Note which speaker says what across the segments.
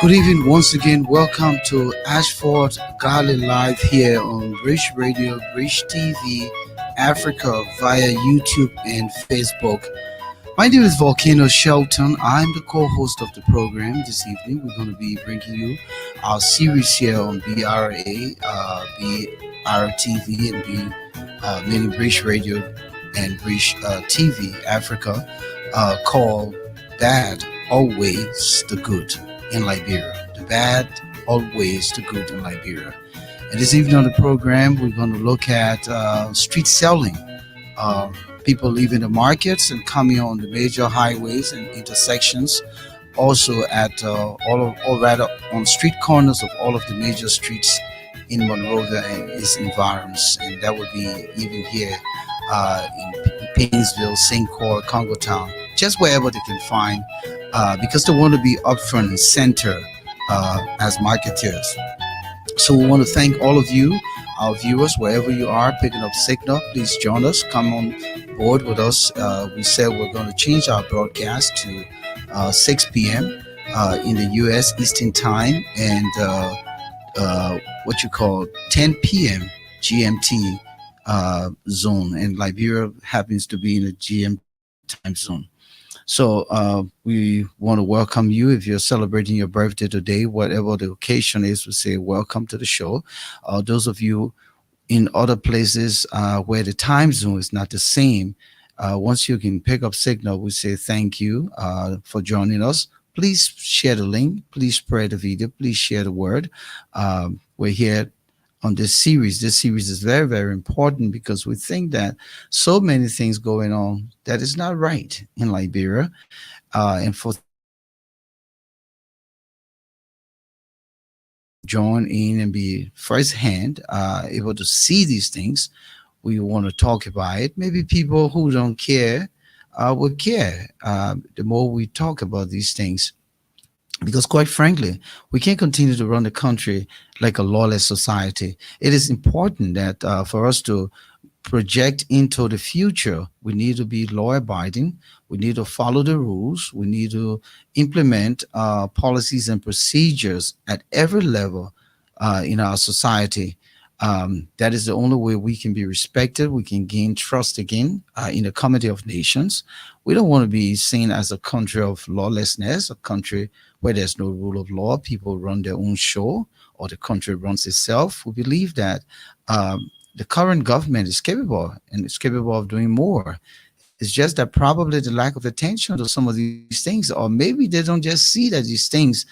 Speaker 1: Good evening once again. Welcome to Ashford Garley Live here on British Radio, British TV, Africa via YouTube and Facebook. My name is Volcano Shelton. I'm the co-host of the program this evening. We're going to be bringing you our series here on BRA, BRTV, and meaning British Radio and British TV Africa, called Bad Always the Good in Liberia. The bad always the good in Liberia. And this evening on the program, we're going to look at street selling. Uh, People leaving the markets and coming on the major highways and intersections. Also at all rather on street corners of all of the major streets in Monrovia and its environs. And that would be even here in Painesville, St. Croix, Congo Town, just wherever they can find, because they want to be upfront and center as marketers. So we want to thank all of you, our viewers, wherever you are, picking up signal. Please join us. Come on board with us. We said we're going to change our broadcast to 6 p.m. In the U.S. Eastern Time and what you call 10 p.m. GMT zone. And Liberia happens to be in the GMT time zone. So we want to welcome you. If you're celebrating your birthday today, whatever the occasion is, we say welcome to the show. Those of you in other places where the time zone is not the same, once you can pick up signal, we say thank you for joining us. Please share the link. Please spread the video. Please share the word. We're here on this series. This series is very, very important because we think that so many things going on that is not right in Liberia. And for join in and be firsthand able to see these things, we want to talk about it. Maybe people who don't care will care the more we talk about these things. Because quite frankly, we can't continue to run the country like a lawless society. It is important that for us to project into the future, we need to be law abiding. We need to follow the rules. We need to implement policies and procedures at every level in our society. That is the only way we can be respected. We can gain trust again in the community of nations. We don't want to be seen as a country of lawlessness, a country where there's no rule of law. People run their own show or the country runs itself. We believe that the current government is capable and it's capable of doing more. It's just that probably the lack of attention to some of these things, or maybe they don't just see that these things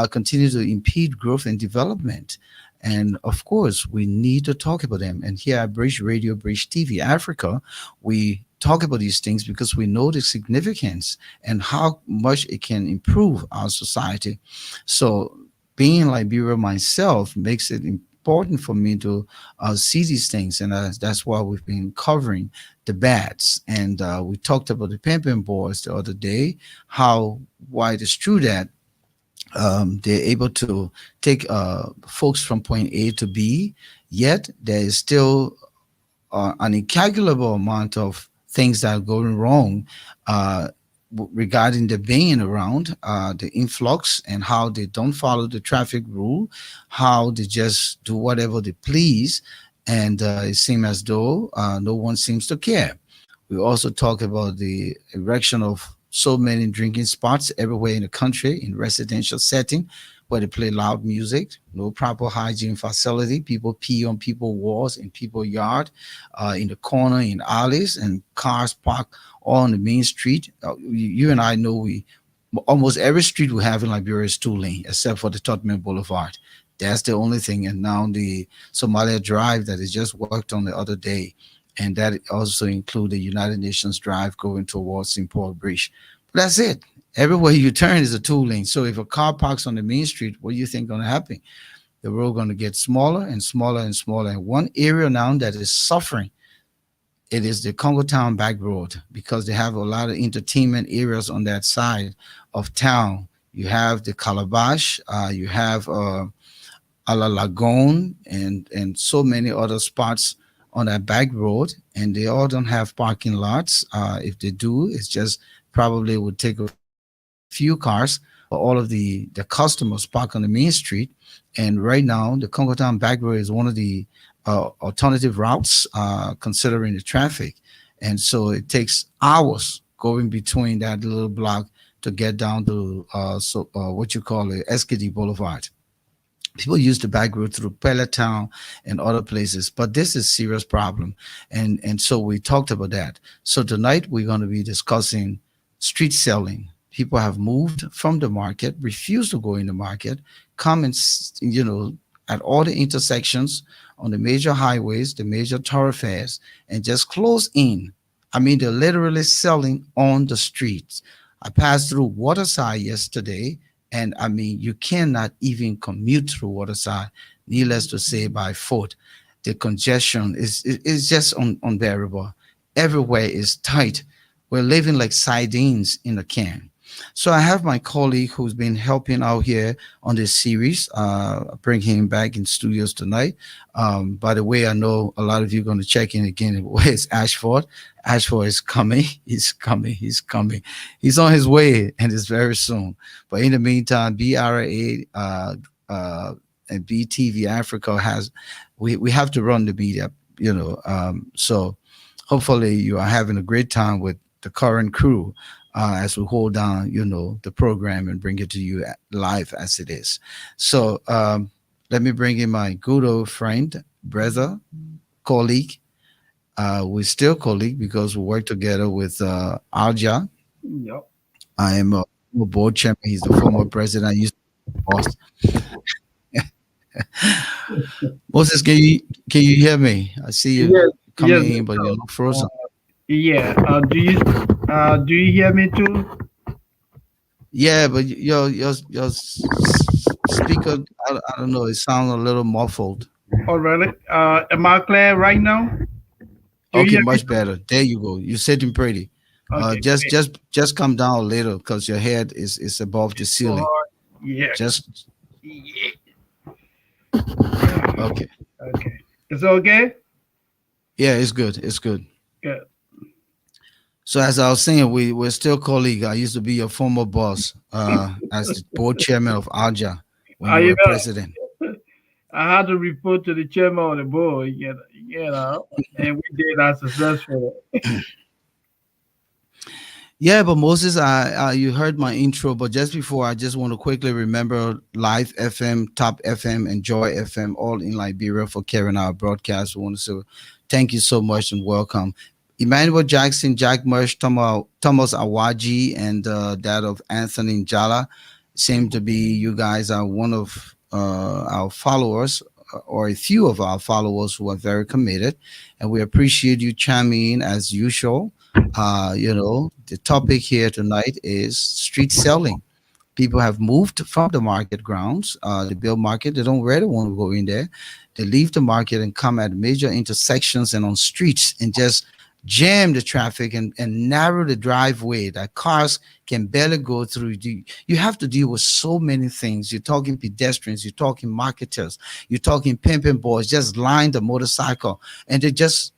Speaker 1: continue to impede growth and development. And of course, we need to talk about them. And here at British Radio, British TV Africa, we talk about these things because we know the significance and how much it can improve our society. So being in Liberia myself makes it important for me to see these things. And that's why we've been covering the bats. And we talked about the pimping boys the other day, why it is true that they're able to take folks from point A to B, yet there is still an incalculable amount of things that are going wrong regarding the being around, the influx, and how they don't follow the traffic rule, how they just do whatever they please, and it seems as though no one seems to care. We also talk about the erection of so many drinking spots everywhere in the country in residential setting where they play loud music, no proper hygiene facility. People pee on people's walls in people's yard, in the corner, in alleys, and cars park on the main street. You and I know almost every street we have in Liberia is two lane, except for the Tottenham Boulevard. That's the only thing. And now the Somalia Drive that is just worked on the other day, and that also include the United Nations Drive going towards St. Paul Bridge. But that's it. Everywhere you turn is a two lane. So if a car parks on the main street, what do you think going to happen? The road going to get smaller and smaller and smaller. And one area now that is suffering, it is the Congo Town back road, because they have a lot of entertainment areas on that side of town. You have the Calabash, you have a la Lagoon, and so many other spots on that back road, and they all don't have parking lots. If they do, it's just probably would take a few cars but all of the customers park on the main street. And right now, the Congo Town back road is one of the alternative routes, considering the traffic. And so it takes hours going between that little block to get down to what you call it, SKD Boulevard. People use the back road through Peloton and other places, but this is serious problem, and so we talked about that. So tonight we're going to be discussing street selling. People have moved from the market, refuse to go in the market, come and at all the intersections on the major highways, the major thoroughfares, and just close in. I mean, they're literally selling on the streets. I passed through Waterside yesterday, and I mean, you cannot even commute through Waterside, needless to say, by foot. The congestion is just unbearable. Everywhere is tight. We're living like sardines in a can. So I have my colleague who's been helping out here on this series. Bring him back in studios tonight. By the way, I know a lot of you are going to check in again. Where's Ashford? Ashford is coming. He's coming. He's coming. He's on his way, and it's very soon. But in the meantime, BRA and BTV Africa has we have to run the media. So hopefully you are having a great time with the current crew as we hold down, the program and bring it to you live as it is. So let me bring in my good old friend, brother, colleague. We're still colleague because we work together with Alja.
Speaker 2: Yep.
Speaker 1: I am a board chairman. He's the former president. I used to be boss. Moses, can you hear me? I see you
Speaker 2: Yes, yes.
Speaker 1: coming in, but you look
Speaker 2: Uh,
Speaker 1: frozen.
Speaker 2: yeah. Do you hear me too?
Speaker 1: Yeah, but your speaker, I don't know, it sounds a little muffled.
Speaker 2: Oh, really? Am I clear right now? Do you
Speaker 1: Okay,
Speaker 2: hear me?
Speaker 1: much better. There you go. You're sitting pretty.
Speaker 2: Okay,
Speaker 1: Just
Speaker 2: great.
Speaker 1: just come down a little because your head is above the
Speaker 2: So
Speaker 1: ceiling.
Speaker 2: hard. Yeah.
Speaker 1: Just
Speaker 2: Yeah.
Speaker 1: okay.
Speaker 2: Okay. It's okay.
Speaker 1: Yeah, it's good. It's good.
Speaker 2: Good.
Speaker 1: So as I was saying, we're still colleague. I used to be your former boss, as the board chairman of Alja when you
Speaker 2: You
Speaker 1: were president.
Speaker 2: know, I had to report to the chairman of the board. And we did that successfully.
Speaker 1: Yeah, but Moses, you heard my intro, but just before, I just want to quickly remember Live FM, Top FM, and Joy FM, all in Liberia for carrying our broadcast. We want to say thank you so much and welcome. Emmanuel Jackson, Jack Mersh, Thomas Awaji, and that of Anthony Njala seem to be, you guys are one of our followers, or a few of our followers who are very committed, and we appreciate you chiming in as usual. The topic here tonight is street selling. People have moved from the market grounds, the bill market. They don't really want to go in there. They leave the market and come at major intersections and on streets and just jam the traffic and narrow the driveway that cars can barely go through. You have to deal with so many things. You're talking pedestrians, you're talking marketers, you're talking pimping boys just line the motorcycle, and they just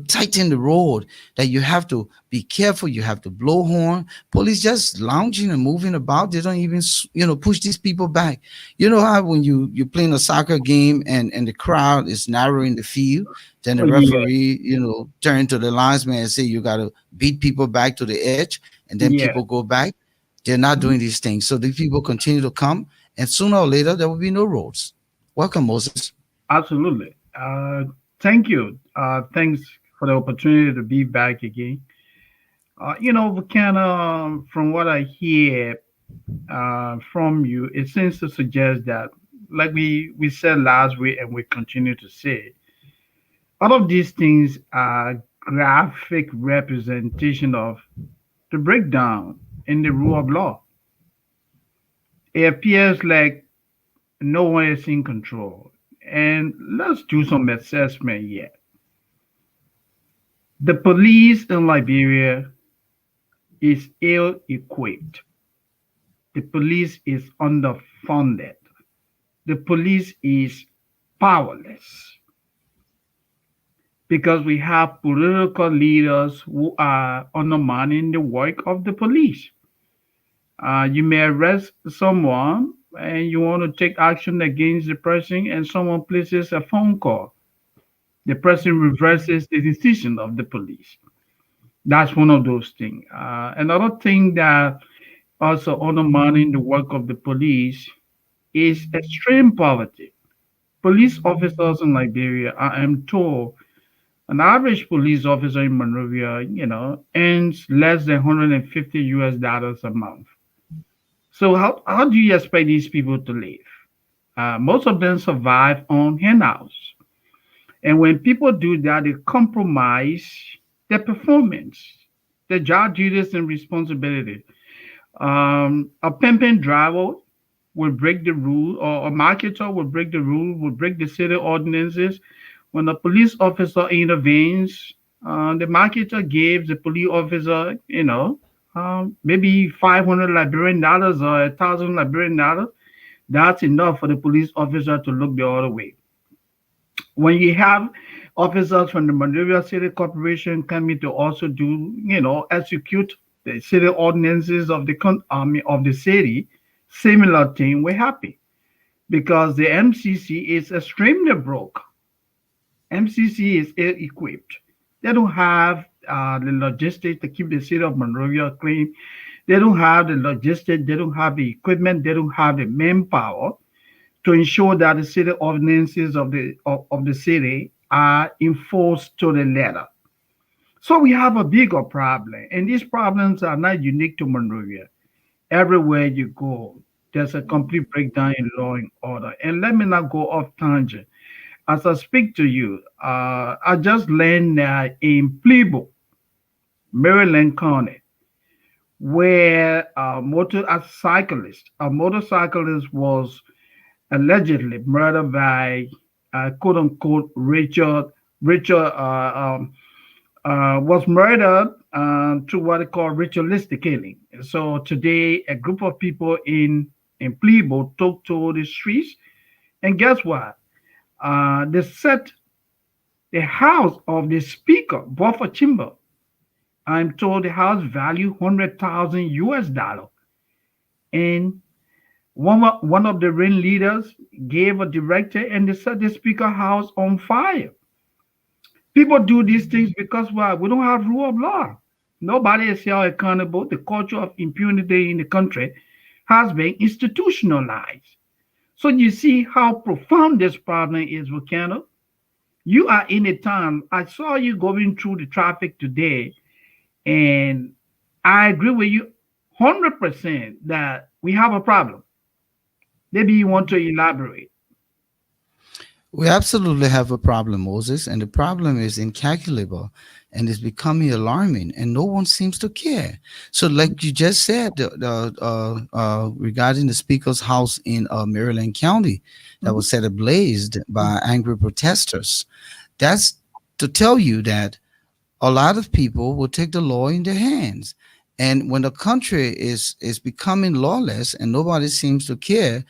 Speaker 1: tighten the road, that you have to be careful, you have to blow horn. Police just lounging and moving about, they don't even push these people back. You know how when you're playing a soccer game and the crowd is narrowing the field, then
Speaker 2: Oh,
Speaker 1: the
Speaker 2: yeah.
Speaker 1: referee turn to the linesman and say you got to beat people back to the edge, and then
Speaker 2: Yeah.
Speaker 1: people go back. They're not doing these things, so the people continue to come, and sooner or later there will be no roads. Welcome, Moses.
Speaker 2: Absolutely. Thank you. Thanks for the opportunity to be back again. We kind of, from what I hear from you, it seems to suggest that, like we said last week, and we continue to say, all of these things are graphic representation of the breakdown in the rule of law. It appears like no one is in control. And let's do some assessment yet. The police in Liberia is ill equipped. The police is underfunded. The police is powerless because we have political leaders who are undermining the work of the police. You may arrest someone and you want to take action against the person, and someone places a phone call. The person reverses the decision of the police. That's one of those things. Another thing that also undermining the work of the police is extreme poverty. Police officers in Liberia, I am told, an average police officer in Monrovia, earns less than 150 US dollars a month. So how do you expect these people to live? Most of them survive on handouts. And when people do that, they compromise their performance, their job duties and responsibility. A pimping driver will break the rule, or a marketer will break the rule, will break the city ordinances. When a police officer intervenes, the marketer gives the police officer, maybe 500 Liberian dollars or 1,000 Liberian dollars. That's enough for the police officer to look the other way. When you have officers from the Monrovia City Corporation coming to also do, execute the city ordinances of the of the city, similar thing, we're happy because the MCC is extremely broke. MCC is ill-equipped. They don't have the logistics to keep the city of Monrovia clean. They don't have the logistics. They don't have the equipment. They don't have the manpower to ensure that the city ordinances of the city are enforced to the letter. So we have a bigger problem, and these problems are not unique to Monrovia. Everywhere you go, there's a complete breakdown in law and order. And let me not go off tangent. As I speak to you, I just learned that in Plebo, Maryland County, where a motorcyclist was allegedly murdered by quote unquote Richard was murdered to what they call ritualistic killing. So today, a group of people in Plebo took to the streets, and guess what? They set the house of the speaker, Buffer Timber. I'm told the house value 100,000 US dollar, and one of the ringleaders gave a directive, and they set the speaker house on fire. People do these things because why? We don't have rule of law. Nobody is held accountable. The culture of impunity in the country has been institutionalized. So you see how profound this problem is, Volcano. You are in a town. I saw you going through the traffic today, and I agree with you 100% that we have a problem. Maybe you want to elaborate.
Speaker 1: We absolutely have a problem, Moses, and the problem is incalculable and it's becoming alarming, and no one seems to care. So, like you just said, regarding the Speaker's house in Maryland County that
Speaker 2: Mhm,
Speaker 1: was set ablaze by angry protesters, that's to tell you that a lot of people will take the law in their hands. And when the country is becoming lawless and nobody seems to care,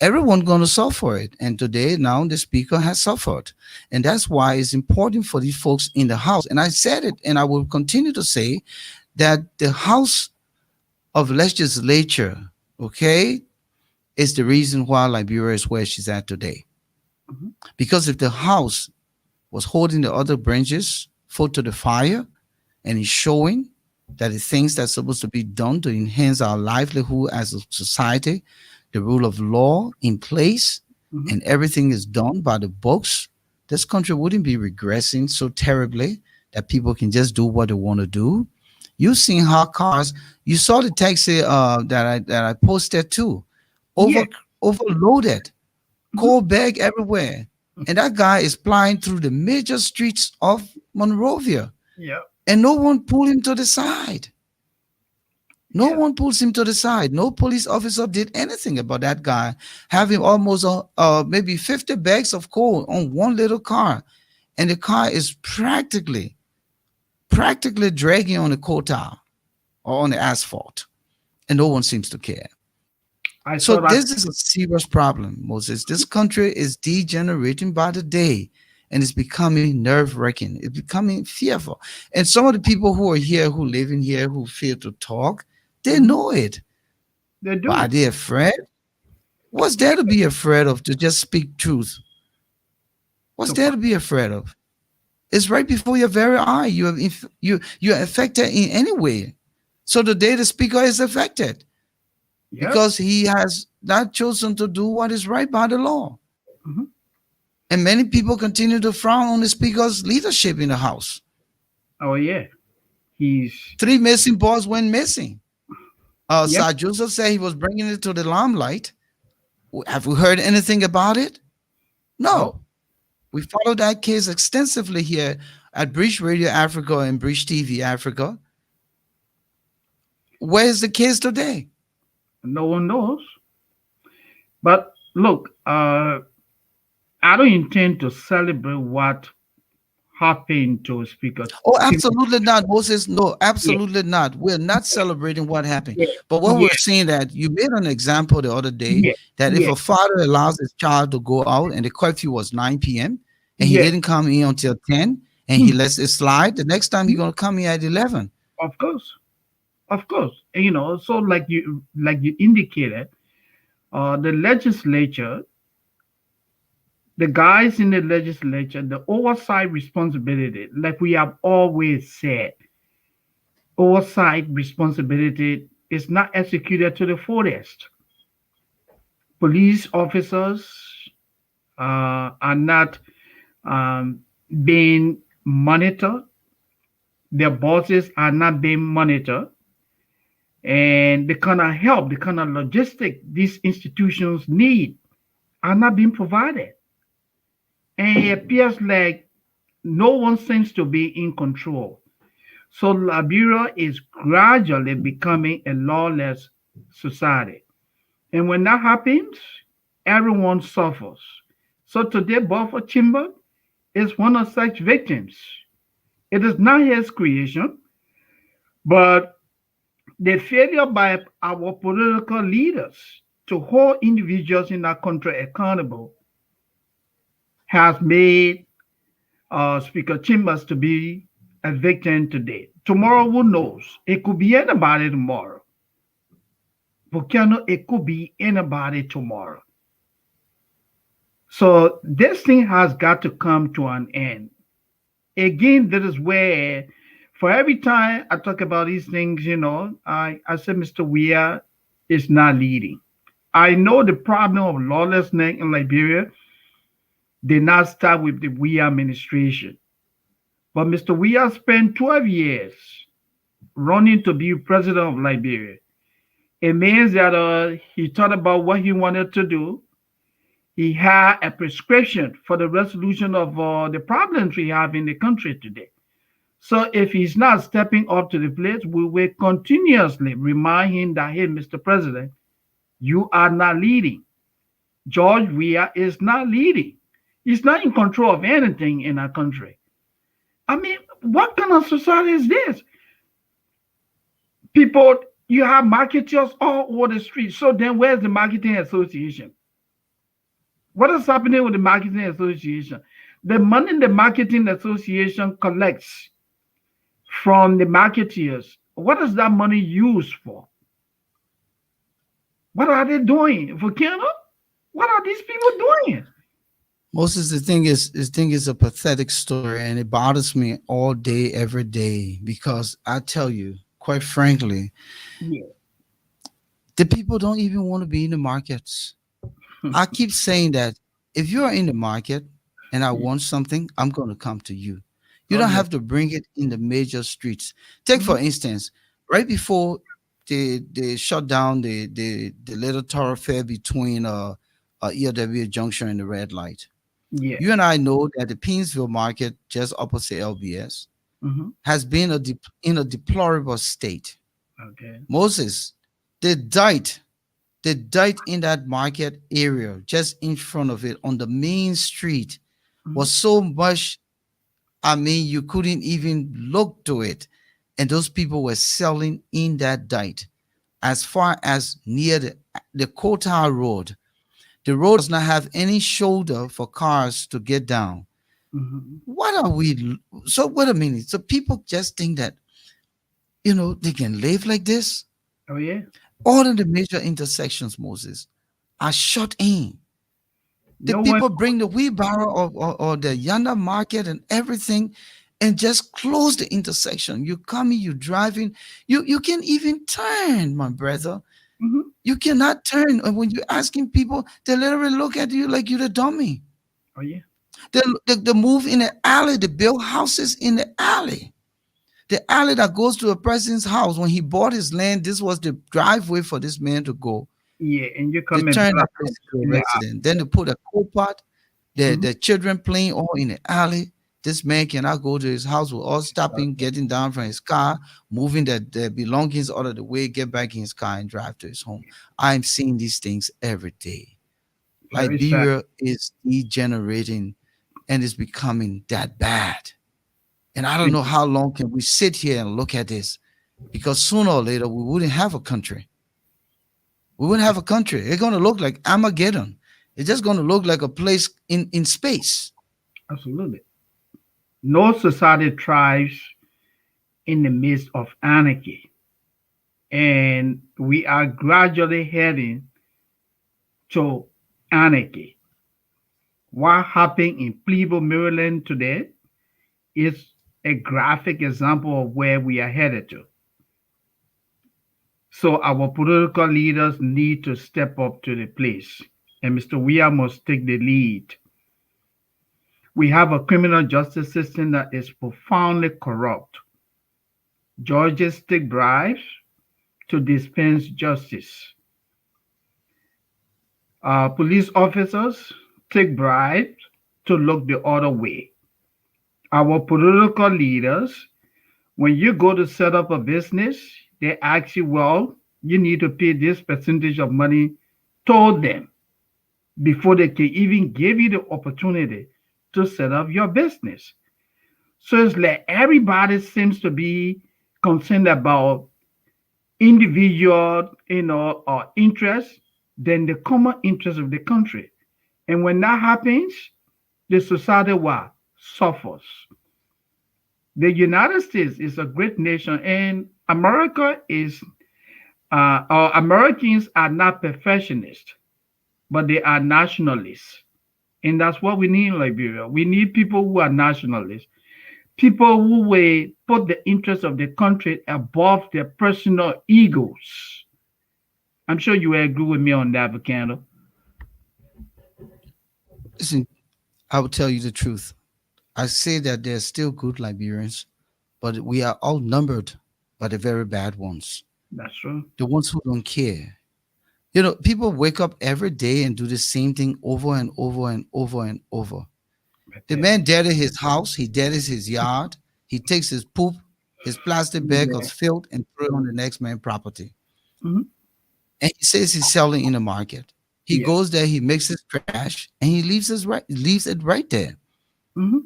Speaker 1: everyone's going to suffer it. And today, now the speaker has suffered. And that's why it's important for these folks in the house. And I said it, and I will continue to say that the House of Legislature, okay, is the reason why Liberia is where she's at today.
Speaker 2: mhm.
Speaker 1: Because if the House was holding the other branches foot to the fire and is showing that the things that's supposed to be done to enhance our livelihood as a society, the rule of law in place,
Speaker 2: Mhm.
Speaker 1: and everything is done by the books, this country wouldn't be regressing so terribly that people can just do what they want to do. You've seen how cars, you saw the taxi that I posted too,
Speaker 2: Yeah.
Speaker 1: over overloaded,
Speaker 2: Mhm.
Speaker 1: cold bag everywhere. And that guy is flying through the major streets of Monrovia,
Speaker 2: Yeah.
Speaker 1: and no one pulled him to the side. No
Speaker 2: Yeah.
Speaker 1: one pulls him to the side. No police officer did anything about that guy having almost maybe 50 bags of coal on one little car, and the car is practically dragging on the coal tar or on the asphalt, and no one seems to care.
Speaker 2: I
Speaker 1: So
Speaker 2: saw that.
Speaker 1: this is a serious problem, Moses. This country is degenerating by the day, and it's becoming nerve-wracking. It's becoming fearful. And some of the people who are here, who live in here, who fear to talk, they
Speaker 2: Mhm.
Speaker 1: know it.
Speaker 2: They
Speaker 1: But are
Speaker 2: do.
Speaker 1: they afraid? What's there to be afraid of to just speak truth? What's
Speaker 2: To
Speaker 1: there to be afraid of? It's right before your very eye. You're affected in any way. So the data speaker is affected
Speaker 2: Yep.
Speaker 1: because he has not chosen to do what is right by the law.
Speaker 2: Hmm.
Speaker 1: And many people continue to frown on the speaker's leadership in the House.
Speaker 2: Oh yeah. He's
Speaker 1: Three missing balls went missing.
Speaker 2: yep.
Speaker 1: Sir Joseph said he was bringing it to the limelight. Have we heard anything about it?
Speaker 2: No.
Speaker 1: No. We followed that case extensively here at Breach Radio Africa and Breach TV Africa. Where is the case today?
Speaker 2: No one knows. But look, I don't intend to celebrate what happened to Speaker
Speaker 1: Oh,
Speaker 2: Tim.
Speaker 1: absolutely not, Moses. No,
Speaker 2: Yeah,
Speaker 1: absolutely not. We're not celebrating what happened.
Speaker 2: yeah,
Speaker 1: But what
Speaker 2: yeah,
Speaker 1: we're saying that you made an example the other day
Speaker 2: yeah,
Speaker 1: that if
Speaker 2: yeah,
Speaker 1: a father allows his child to go out and the curfew was 9 p.m. and he
Speaker 2: yeah.
Speaker 1: didn't come in until 10 and he
Speaker 2: Hmm.
Speaker 1: lets it slide, the next time he's gonna come in at 11.
Speaker 2: Of course, of course. And, so like you indicated, the legislature, the guys in the legislature, the oversight responsibility, like we have always said, oversight responsibility is not executed to the fullest. Police officers are not um, being monitored. Their bosses are not being monitored. And the kind of help, the kind of logistic these institutions need are not being provided. And it appears like no one seems to be in control. So Liberia is gradually becoming a lawless society. And when that happens, everyone suffers. So today, Buffer Chimba is one of such victims. It is not his creation, but the failure by our political leaders to hold individuals in that country accountable has made Speaker Chambers to be a victim today. Tomorrow, who knows? It could be anybody tomorrow. Volcano, it could be anybody tomorrow. So this thing has got to come to an end. Again, that is where, for every time I talk about these things, I say Mr. Weir is not leading. I know the problem of lawlessness in Liberia did not start with the Weir administration, but Mr. Weir spent 12 years running to be president of Liberia. It means that he thought about what he wanted to do. He had a prescription for the resolution of the problems we have in the country today. So if he's not stepping up to the plate, we will continuously remind him that, hey, Mr. President, you are not leading. George Weah is not leading. He's not in control of anything in our country. I mean, what kind of society is this? People, you have marketers all over the street. So then where's the marketing association? What is happening with the marketing association? The money the marketing association collects from the marketeers, what is that money used for? What are they doing? For Canada? What are these people doing?
Speaker 1: Moses, the thing is a pathetic story, and it bothers me all day, every day, because I tell you, quite frankly,
Speaker 2: Yeah.
Speaker 1: the people don't even want to be in the markets. I keep saying that if you are in the market and I want something, I'm going to come to you. You
Speaker 2: Oh
Speaker 1: don't
Speaker 2: yeah.
Speaker 1: have to bring it in the major streets. Take
Speaker 2: Mhm.
Speaker 1: for instance, right before they shut down the little thoroughfare between ELW Junction and the red light.
Speaker 2: Yeah.
Speaker 1: You and I know that the Painesville market, just opposite LBS,
Speaker 2: Hmm.
Speaker 1: has been in a deplorable state.
Speaker 2: Okay.
Speaker 1: Moses, they died they died in that market area, just in front of it on the main street,
Speaker 2: Hmm.
Speaker 1: was so much. I mean, you couldn't even look to it. And those people were selling in that diet as far as near the Kota Road. The road does not have any shoulder for cars to get down.
Speaker 2: Hmm.
Speaker 1: What are we? So, wait a minute. So, people just think that, they can live like this?
Speaker 2: Oh yeah.
Speaker 1: All of the major intersections, Moses, are shut in. The
Speaker 2: No one.
Speaker 1: people bring the wheelbarrow or the yonder market and everything and just close the intersection. You coming, you driving, you can even turn, my brother.
Speaker 2: Mhm.
Speaker 1: You cannot turn. And when you're asking people, they literally look at you like you're the dummy.
Speaker 2: Oh yeah.
Speaker 1: They move in the alley, they build houses in the alley. The alley that goes to a person's house, when he bought his land, this was the driveway for this man to go.
Speaker 2: Yeah, and you
Speaker 1: They
Speaker 2: come and
Speaker 1: turn
Speaker 2: build
Speaker 1: that
Speaker 2: a
Speaker 1: place
Speaker 2: house
Speaker 1: into a
Speaker 2: in the
Speaker 1: residence. Then they put a co-pot,
Speaker 2: mm-hmm.
Speaker 1: the children playing all in the alley. This man cannot go to his house. We're all stopping, getting down from his car, moving the belongings out of the way, get back in his car and drive to his home. I'm seeing these things every day.
Speaker 2: Very sad.
Speaker 1: Liberia is degenerating and is becoming that bad. And I don't
Speaker 2: And
Speaker 1: know how long can we sit here and look at this, because sooner or later we wouldn't have a country. We wouldn't have a country. It's going to look like Armageddon. It's just going to look like a place in space.
Speaker 2: absolutely. No society thrives in the midst of anarchy. And we are gradually heading to anarchy. What happened in Cleveland, Maryland today is a graphic example of where we are headed to. So our political leaders need to step up to the place. And Mr. Weir must take the lead. We have a criminal justice system that is profoundly corrupt. Judges take bribes to dispense justice. Police officers take bribes to look the other way. Our political leaders, when you go to set up a business, they ask you, well, you need to pay this percentage of money to them before they can even give you the opportunity to set up your business. So it's like everybody seems to be concerned about individual, interest than the common interest of the country. And when that happens, the society what suffers. The United States is a great nation, and America is or Americans are not perfectionists, but they are nationalists. And that's what we need in Liberia. We need people who are nationalists, people who will put the interests of the country above their personal egos. I'm sure you will agree with me on that, Vicando.
Speaker 1: Listen, I will tell you the truth. I say that there's still good Liberians, but we are outnumbered by the very bad ones,
Speaker 2: That's true.
Speaker 1: the ones who don't care. You know, people wake up every day and do the same thing over and over and over and over.
Speaker 2: But
Speaker 1: The man dirties his house, he dirties his yard, he takes his poop, his plastic bag of
Speaker 2: yeah.
Speaker 1: filth, and throw it on the next man's property.
Speaker 2: Mhm.
Speaker 1: And he says he's selling in the market. He
Speaker 2: Yes.
Speaker 1: goes there, he mixes trash, and he leaves it right there.
Speaker 2: Mhm.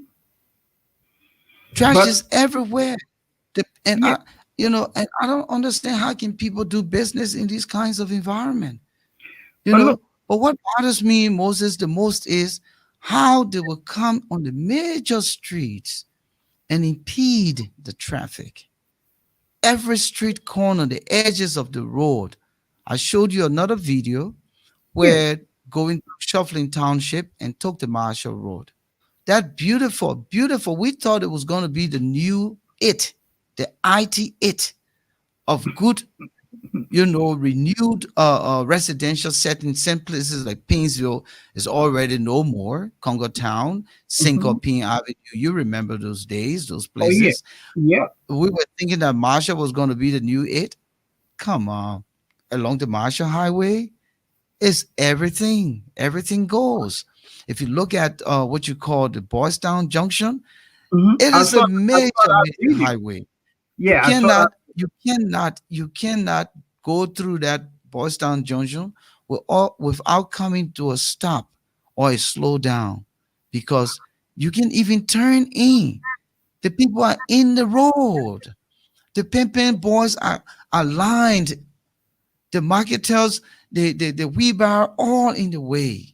Speaker 1: Trash
Speaker 2: But
Speaker 1: is everywhere. And
Speaker 2: yeah,
Speaker 1: and I don't understand how can people do business in these kinds of environment. You
Speaker 2: but look,
Speaker 1: know, but what bothers me, Moses, the most is how they will come on the major streets and impede the traffic. Every street corner, the edges of the road. I showed you another video
Speaker 2: yeah,
Speaker 1: where going through Shuffling Township and took the Marshall Road. That beautiful, beautiful. We thought it was going to be the new it, the it of good, renewed residential setting. Some places like Painesville is already no more. Congo Town,
Speaker 2: mhm.
Speaker 1: Syncopine Avenue. You remember those days, those
Speaker 2: Oh yeah,
Speaker 1: places.
Speaker 2: yeah.
Speaker 1: We were thinking that Marshall was going to be the new it. Come on. Along the Marshall Highway, it's everything. Everything goes. If you look at what you call the Boys Town Junction, it
Speaker 2: I
Speaker 1: is
Speaker 2: saw
Speaker 1: a
Speaker 2: I saw
Speaker 1: major,
Speaker 2: that
Speaker 1: major
Speaker 2: video.
Speaker 1: highway. You
Speaker 2: Yeah, I saw that.
Speaker 1: cannot, you cannot go through that Boys Town Junction without coming to a stop or a slow down, because you can even turn in. The people are in the road. The pimping boys are lined. The marketers, the wheelbarrow, all in the way.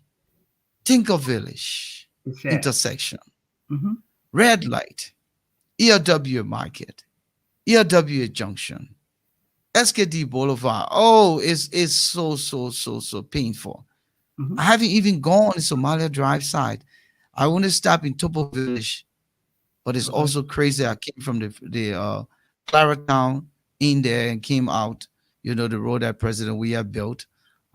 Speaker 1: Tinker Village
Speaker 2: It's sad.
Speaker 1: intersection,
Speaker 2: Hmm.
Speaker 1: red light, ERW Market, ERW Junction. SKD Boulevard. Oh, it's so painful.
Speaker 2: Hmm.
Speaker 1: I haven't even gone in Somalia Drive side. I want to stop in Topo Village, but it's
Speaker 2: Okay.
Speaker 1: also crazy. I came from the Clara Town in there and came out. You know the road that President we have built.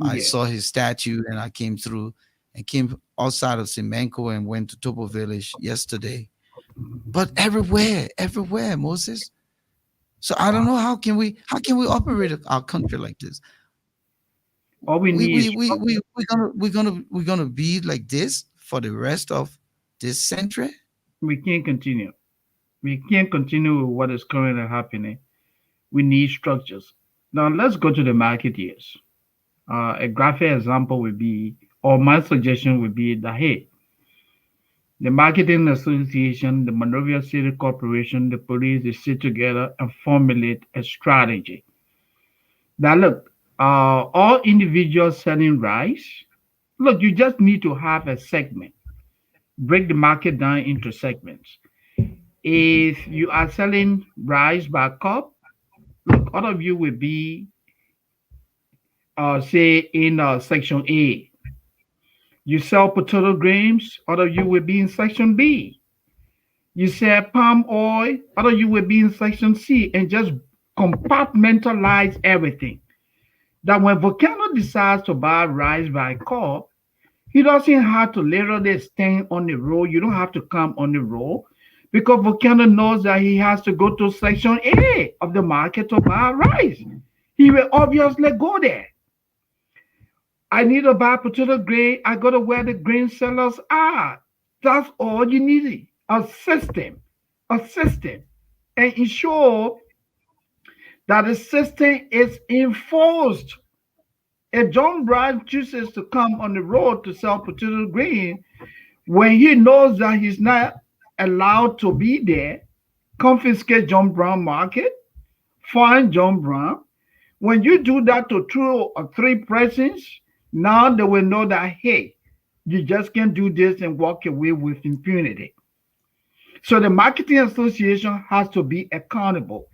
Speaker 1: I
Speaker 2: Yeah.
Speaker 1: saw his statue and I came through and came outside of Simanko and went to Topo Village yesterday. But everywhere, Moses. So I don't
Speaker 2: Wow.
Speaker 1: know how can we operate our country like this?
Speaker 2: All we
Speaker 1: We
Speaker 2: need
Speaker 1: we
Speaker 2: is
Speaker 1: we we we're gonna be like this for the rest of this century.
Speaker 2: we can't continue. We can't continue with what is currently happening. We need structures. Now let's go to the market years. A graphic example would be, or my suggestion would be that hey, the marketing association, the Monrovia City Corporation, the police, they sit together and formulate a strategy. Now look, all individuals selling rice, look, you just need to have a segment. Break the market down into segments. If you are selling rice by cup, look, all of you will be, say, in section A. You sell potato grains, all of you will be in section B. You sell palm oil, all of you will be in section C, and just compartmentalize everything. That when Volcano decides to buy rice by cup, he doesn't have to literally stand on the road. You don't have to come on the road because Volcano knows that he has to go to section A of the market to buy rice. He will obviously go there. I need to buy potato grain. I go to where the grain sellers are. That's all you need. A system, and ensure that the system is enforced. If John Brown chooses to come on the road to sell potato grain, when he knows that he's not allowed to be there, confiscate John Brown market, fine John Brown. When you do that to two or three persons, now they will know that hey, you just can't do this and walk away with impunity. So the marketing association has to be accountable.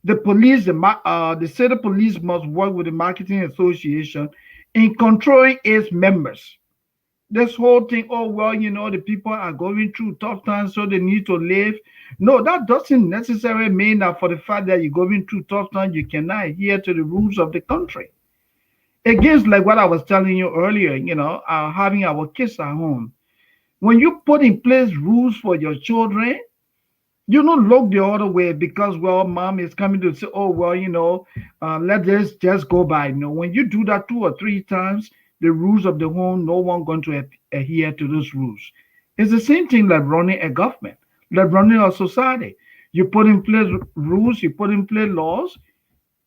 Speaker 2: The police, the city police must work with the marketing association in controlling its members. This whole thing, oh well, the people are going through tough times, so they need to live. No, that doesn't necessarily mean that for the fact that you're going through tough times, you cannot adhere to the rules of the country. Against like what I was telling you earlier, having our kids at home. When you put in place rules for your children, you don't look the other way because well, mom is coming to say, oh well, let this just go by. No, when you do that two or three times, the rules of the home, no one going to adhere to those rules. It's the same thing like running a government, like running a society. You put in place rules, you put in place laws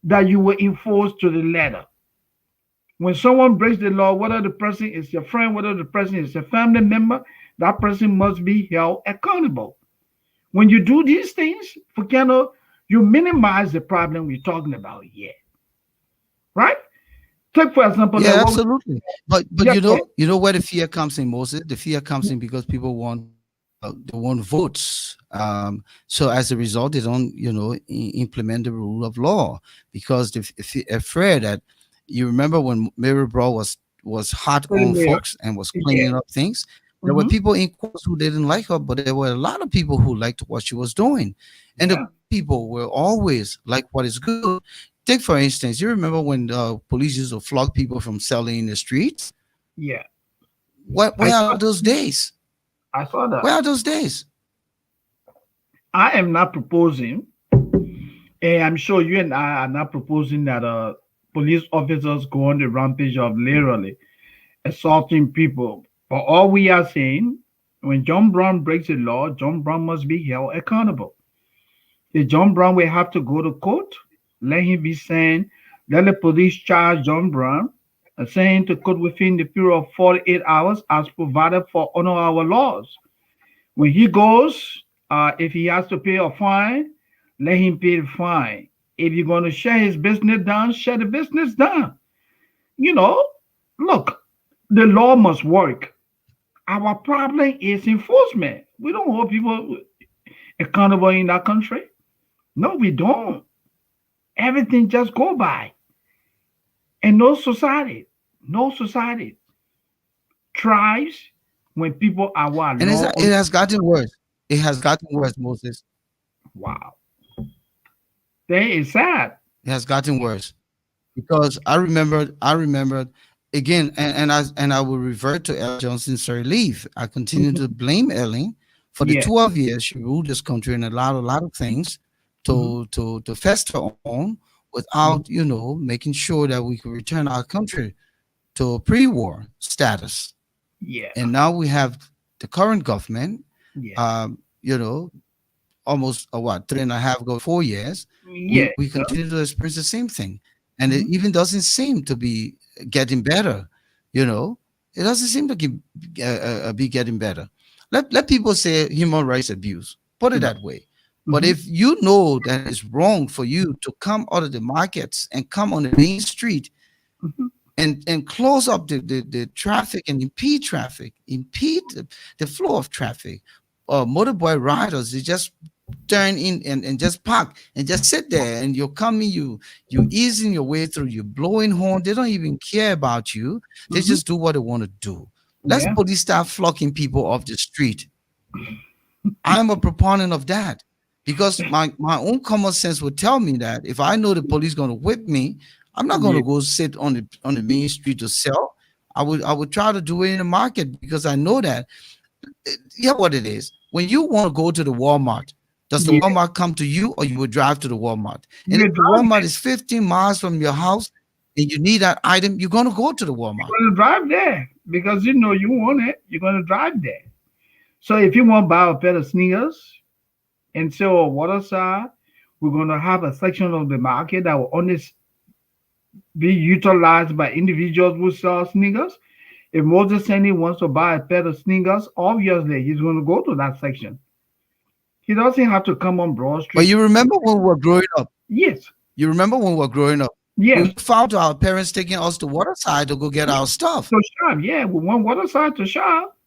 Speaker 2: that you will enforce to the letter. When someone breaks the law, whether the person is your friend, whether the person is a family member, that person must be held accountable. When you do these things, Fukano, you minimize the problem we're talking about here, right? Take for example, like
Speaker 1: Yeah,
Speaker 2: what we,
Speaker 1: absolutely. But
Speaker 2: yeah,
Speaker 1: you know where the fear comes in, Moses. The fear comes in because people want they want votes. So as a result, they don't implement the rule of law because they're afraid that you remember when Mary Brown was hot on folks and was
Speaker 2: yeah,
Speaker 1: cleaning up things. There were
Speaker 2: hmm,
Speaker 1: people in courts who didn't like her, but there were a lot of people who liked what she was doing, and the
Speaker 2: yeah,
Speaker 1: good people will always like what is good. Take for instance, you remember when police used to flog people from selling in the streets?
Speaker 2: yeah.
Speaker 1: What?
Speaker 2: I
Speaker 1: Where are
Speaker 2: saw,
Speaker 1: those days?
Speaker 2: I saw
Speaker 1: Where
Speaker 2: that.
Speaker 1: are those days?
Speaker 2: I am not proposing, and I'm sure you and I are not proposing that police officers go on the rampage of literally assaulting people. But all we are saying, when John Brown breaks the law, John Brown must be held accountable. The John Brown will have to go to court, let him be sent, let the police charge John Brown, and send him to court within the period of 48 hours as provided for under our laws. When he goes, if he has to pay a fine, let him pay the fine. If you're going to shut his business down, shut the business down. You know, look, the law must work. Our problem is enforcement. We don't hold people accountable in that country. No, we don't. Everything just go by, and no society thrives when people are what
Speaker 1: And
Speaker 2: law.
Speaker 1: it has gotten worse. It has gotten worse, Moses.
Speaker 2: Wow, that is sad.
Speaker 1: It has gotten worse because I remembered again, and I will revert to Ellen Johnson's leave. I continue to
Speaker 2: Mhm.
Speaker 1: blame Ellen for the
Speaker 2: Yeah.
Speaker 1: 12 years she ruled this country and allowed a lot of things
Speaker 2: Mhm.
Speaker 1: to fester on without,
Speaker 2: Mhm.
Speaker 1: making sure that we could return our country to a pre-war status.
Speaker 2: Yeah.
Speaker 1: And now we have the current government,
Speaker 2: Yeah.
Speaker 1: um, you know, almost what 3.5 go 4 years, we
Speaker 2: Yeah.
Speaker 1: continue to experience the same thing, and it
Speaker 2: Mhm.
Speaker 1: even doesn't seem to be getting better. You know, it doesn't seem to be getting better. Let people say human rights abuse. Put it
Speaker 2: Right.
Speaker 1: that way. But
Speaker 2: Mhm.
Speaker 1: if you know that it's wrong for you to come out of the markets and come on the main street
Speaker 2: Mhm.
Speaker 1: and close up the traffic and impede the flow of traffic. Motorboy riders, they just turn in and just park and just sit there, and you're coming, you easing your way through, you blowing horn. They don't even care about you. They
Speaker 2: Mhm.
Speaker 1: just do what they want to do. Let's
Speaker 2: Yeah.
Speaker 1: police start flocking people off the street. I'm a proponent of that because my own common sense would tell me that if I know the police going to whip me, I'm not going
Speaker 2: Yeah.
Speaker 1: to go sit on the main street to sell. I would try to do it in the market because I know that. Yeah, what it is. When you want to go to the Walmart, does the
Speaker 2: Yeah.
Speaker 1: Walmart come to you or you would drive to the Walmart? And
Speaker 2: You
Speaker 1: if the
Speaker 2: drive
Speaker 1: Walmart
Speaker 2: there.
Speaker 1: is 15 miles from your house and you need that item, you're going to go to the Walmart.
Speaker 2: You're gonna drive there because you know you want it. You're gonna drive there. So if you want to buy a pair of sneakers and sell a waterside, we're gonna have a section of the market that will only be utilized by individuals who sell sneakers. If Moses Sandy wants to buy a pair of sneakers, obviously he's going to go to that section. He doesn't have to come on Broad
Speaker 1: But
Speaker 2: Street.
Speaker 1: you remember when we were growing up?
Speaker 2: Yes,
Speaker 1: You remember when we were growing up? We
Speaker 2: yes.
Speaker 1: look forward to our parents taking us to Waterside to go get
Speaker 2: Yeah.
Speaker 1: our stuff.
Speaker 2: To shop, yeah, we want waterside to shop.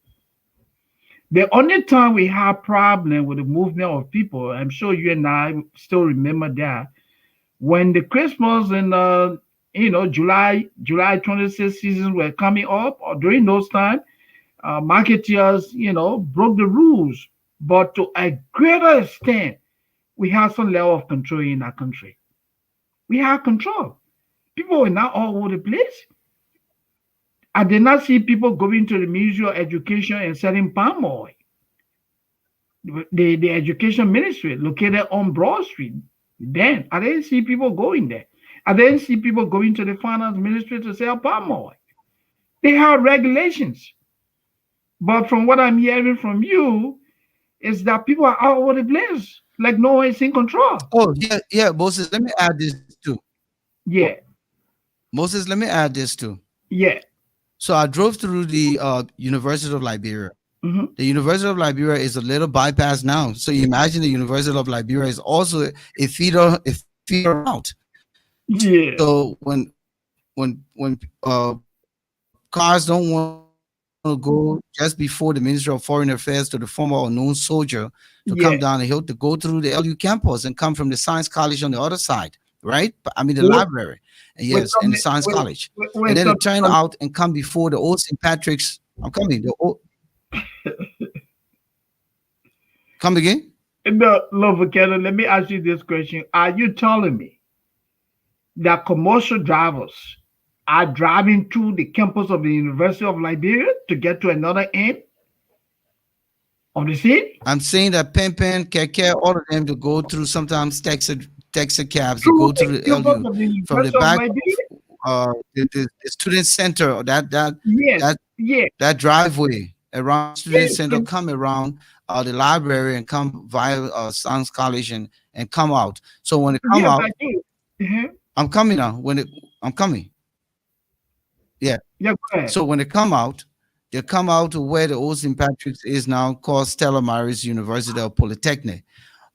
Speaker 2: The only time we have problem with the movement of people, I'm sure you and I still remember that when the Christmas and July 26th seasons were coming up, or during those time, marketeers broke the rules, but to a greater extent, we have some level of control in our country. We have control. People are not all over the place. I did not see people going to the Ministry of Education and selling palm oil. The education ministry located on Broad Street. Then I didn't see people going there. I didn't see people going to the finance ministry to sell palm oil. They have regulations. But from what I'm hearing from you, is that people are all over the place, like no one is in control.
Speaker 1: Oh, yeah, yeah, Moses, let me add this too. Mo-
Speaker 2: Yeah,
Speaker 1: Moses, let me add this too.
Speaker 2: yeah.
Speaker 1: So I drove through the University of Liberia.
Speaker 2: Hmm.
Speaker 1: The University of Liberia is a little bypass now. So you imagine the University of Liberia is also a feeder route. So
Speaker 2: Yeah,
Speaker 1: when cars don't want to go just before the Ministry of Foreign Affairs to the former unknown soldier to come down the hill to go
Speaker 2: yeah.
Speaker 1: through the LU campus and come from the Science College on the other side, right? I mean the library.
Speaker 2: With,
Speaker 1: Yes, and the
Speaker 2: with
Speaker 1: Science
Speaker 2: some,
Speaker 1: College. And then it
Speaker 2: with
Speaker 1: turned
Speaker 2: some,
Speaker 1: out and come before the old St. Patrick's. I'm coming. Come again?
Speaker 2: no, Love Canada, let me ask you this question. Are you telling me that commercial drivers are driving through the campus of the University of Liberia to get to another end of the city?
Speaker 1: I'm saying that Pen Pen, Keke, all of them to go through sometimes taxi cabs. They
Speaker 2: Through
Speaker 1: go
Speaker 2: the
Speaker 1: through the
Speaker 2: campus
Speaker 1: LU
Speaker 2: of the
Speaker 1: from the
Speaker 2: University of
Speaker 1: back of
Speaker 2: Liberia?
Speaker 1: the student center. Or
Speaker 2: Yes,
Speaker 1: that
Speaker 2: yes,
Speaker 1: that driveway around the student
Speaker 2: yes.
Speaker 1: center, come around the library and come via Science College and come out. So when it come
Speaker 2: Yes,
Speaker 1: out,
Speaker 2: I do. Uh-huh.
Speaker 1: I'm coming now. I'm coming, yeah.
Speaker 2: Yeah, go ahead.
Speaker 1: So when they come out, they come out to where the old St. Patrick's is now called Stella Maris University or Polytechnic.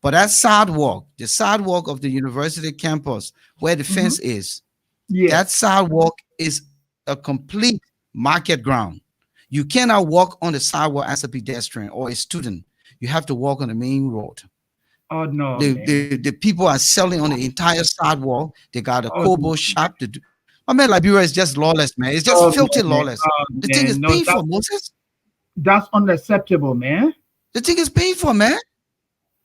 Speaker 1: But that sidewalk, the sidewalk of the university campus where the
Speaker 2: Hmm.
Speaker 1: fence is,
Speaker 2: Yeah.
Speaker 1: that sidewalk is a complete market ground. You cannot walk on the sidewalk as a pedestrian or a student. You have to walk on the main road.
Speaker 2: Oh no,
Speaker 1: The
Speaker 2: man.
Speaker 1: people are selling on the entire sidewalk. They got a
Speaker 2: Oh,
Speaker 1: Kobo shop to do. I mean, Liberia is just lawless, man. It's just
Speaker 2: oh
Speaker 1: filthy
Speaker 2: no, man.
Speaker 1: lawless.
Speaker 2: Oh
Speaker 1: The thing is
Speaker 2: man. No,
Speaker 1: painful, Moses.
Speaker 2: that's unacceptable, man.
Speaker 1: The thing is painful, man.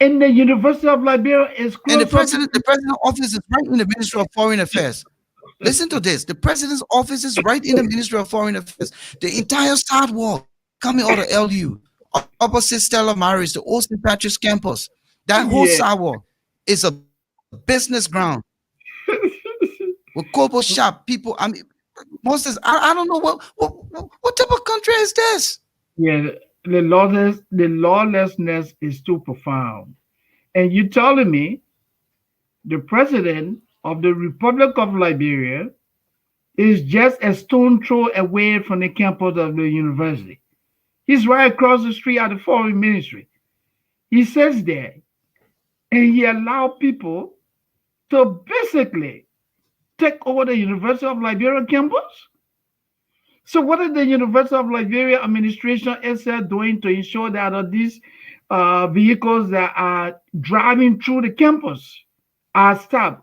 Speaker 2: And the University of Liberia is
Speaker 1: And the
Speaker 2: close up.
Speaker 1: president, the president's office is right in the Ministry of Foreign Affairs. Listen to this. The president's office is right in the Ministry of Foreign Affairs. The entire sidewalk coming out of LU, opposite Stella Maris, the Austin Patrick's campus, that whole
Speaker 2: Yeah.
Speaker 1: sidewalk is a business ground with Kobo shop. People, I mean, Moses, I don't know what type of country is this?
Speaker 2: Yeah. The lawlessness is too profound. And you telling me the president of the Republic of Liberia is just a stone throw away from the campus of the university. He's right across the street at the foreign ministry. He sits there and he allowed people to basically take over the University of Liberia campus. So, what is the University of Liberia administration itself doing to ensure that these vehicles that are driving through the campus are stopped?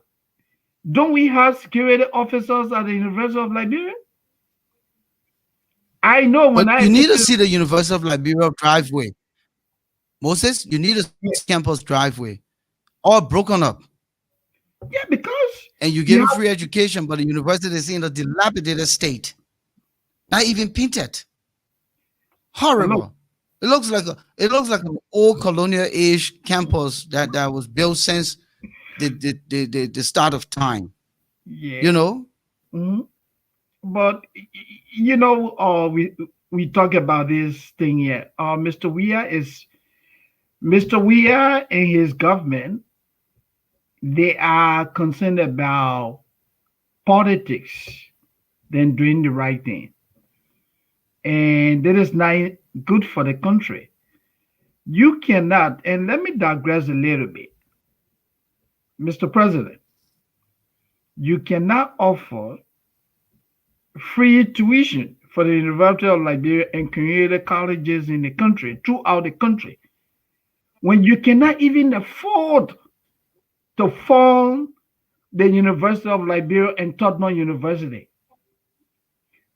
Speaker 2: Don't we have security officers at the University of Liberia? I know
Speaker 1: But
Speaker 2: when I
Speaker 1: you need to
Speaker 2: attended,
Speaker 1: see the University of Liberia driveway. Moses, you need to see this campus driveway, all broken up.
Speaker 2: yeah, because
Speaker 1: And you
Speaker 2: you
Speaker 1: give it
Speaker 2: have
Speaker 1: free education, but the university is in a dilapidated state, not even painted.
Speaker 2: look,
Speaker 1: Horrible. It looks like an old colonial age campus that was built since the start of time.
Speaker 2: yeah,
Speaker 1: You know,
Speaker 2: mhm. But we talk about this thing here. Mr. Weir and his government. They are concerned about politics than doing the right thing, and that is not good for the country. You cannot, and let me digress a little bit, Mr. President. You cannot offer free tuition for the University of Liberia and community colleges in the country, throughout the country, when you cannot even afford to fund the University of Liberia and Tottenham University.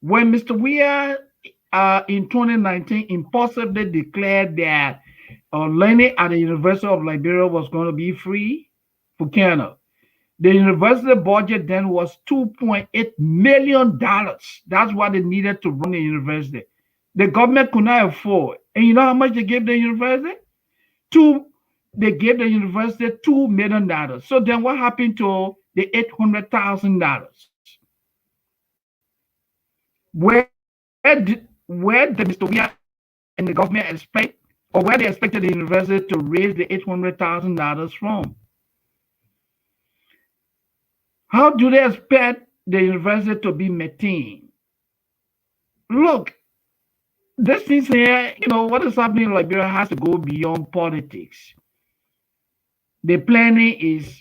Speaker 2: When Mr. Weir in 2019 impulsively declared that learning at the University of Liberia was going to be free for Canada, the university budget then was $2.8 million. That's what they needed to run the university. The government could not afford. And you know how much they gave the university? Two, they gave the university $2 million. So then what happened to the $800,000? Where did Mr. Weir and the government expect, or where they expected the university to raise the $800,000 from? How do they expect the university to be maintained? Look, this thing here, what is happening in Liberia has to go beyond politics. The planning is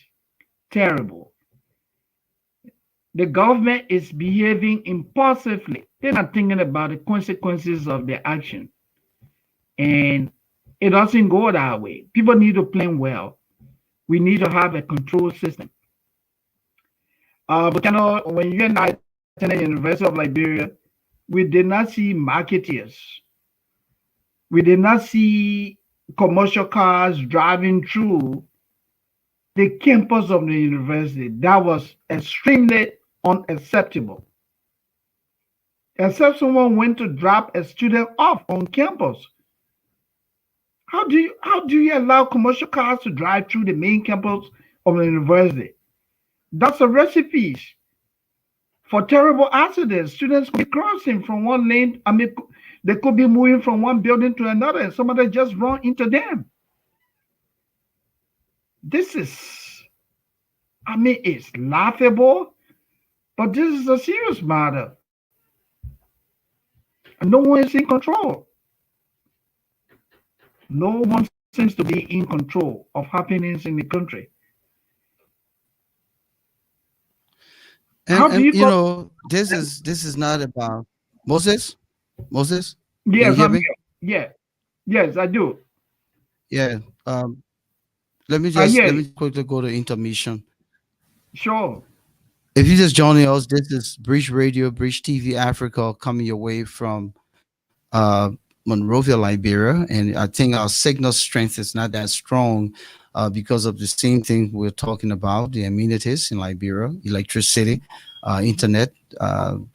Speaker 2: terrible. The government is behaving impulsively. They're not thinking about the consequences of their action. And it doesn't go that way. People need to plan well. We need to have a control system. But when you and I attended the University of Liberia, we did not see marketeers. We did not see commercial cars driving through the campus of the university. That was extremely unacceptable. Except someone went to drop a student off on campus. How do you allow commercial cars to drive through the main campus of the university? That's a recipe for terrible accidents. Students could be crossing from one lane. I mean, they could be moving from one building to another, and somebody just run into them. This is, I mean, it's laughable, but this is a serious matter. And no one is in control. No one seems to be in control of happenings in the country. How do
Speaker 1: and
Speaker 2: you
Speaker 1: you
Speaker 2: go?
Speaker 1: know this is not about Moses. Moses, can you
Speaker 2: Yes,
Speaker 1: hear
Speaker 2: I'm
Speaker 1: me?
Speaker 2: here. Yeah, yes, I do.
Speaker 1: Yeah. let
Speaker 2: Yeah,
Speaker 1: me just quickly go to intermission.
Speaker 2: sure.
Speaker 1: If you just joining us, this is Bridge Radio, Bridge TV Africa, coming your way from uh, Monrovia, Liberia, and I think our signal strength is not that strong because of the same thing we're talking about, the amenities in Liberia, electricity, internet.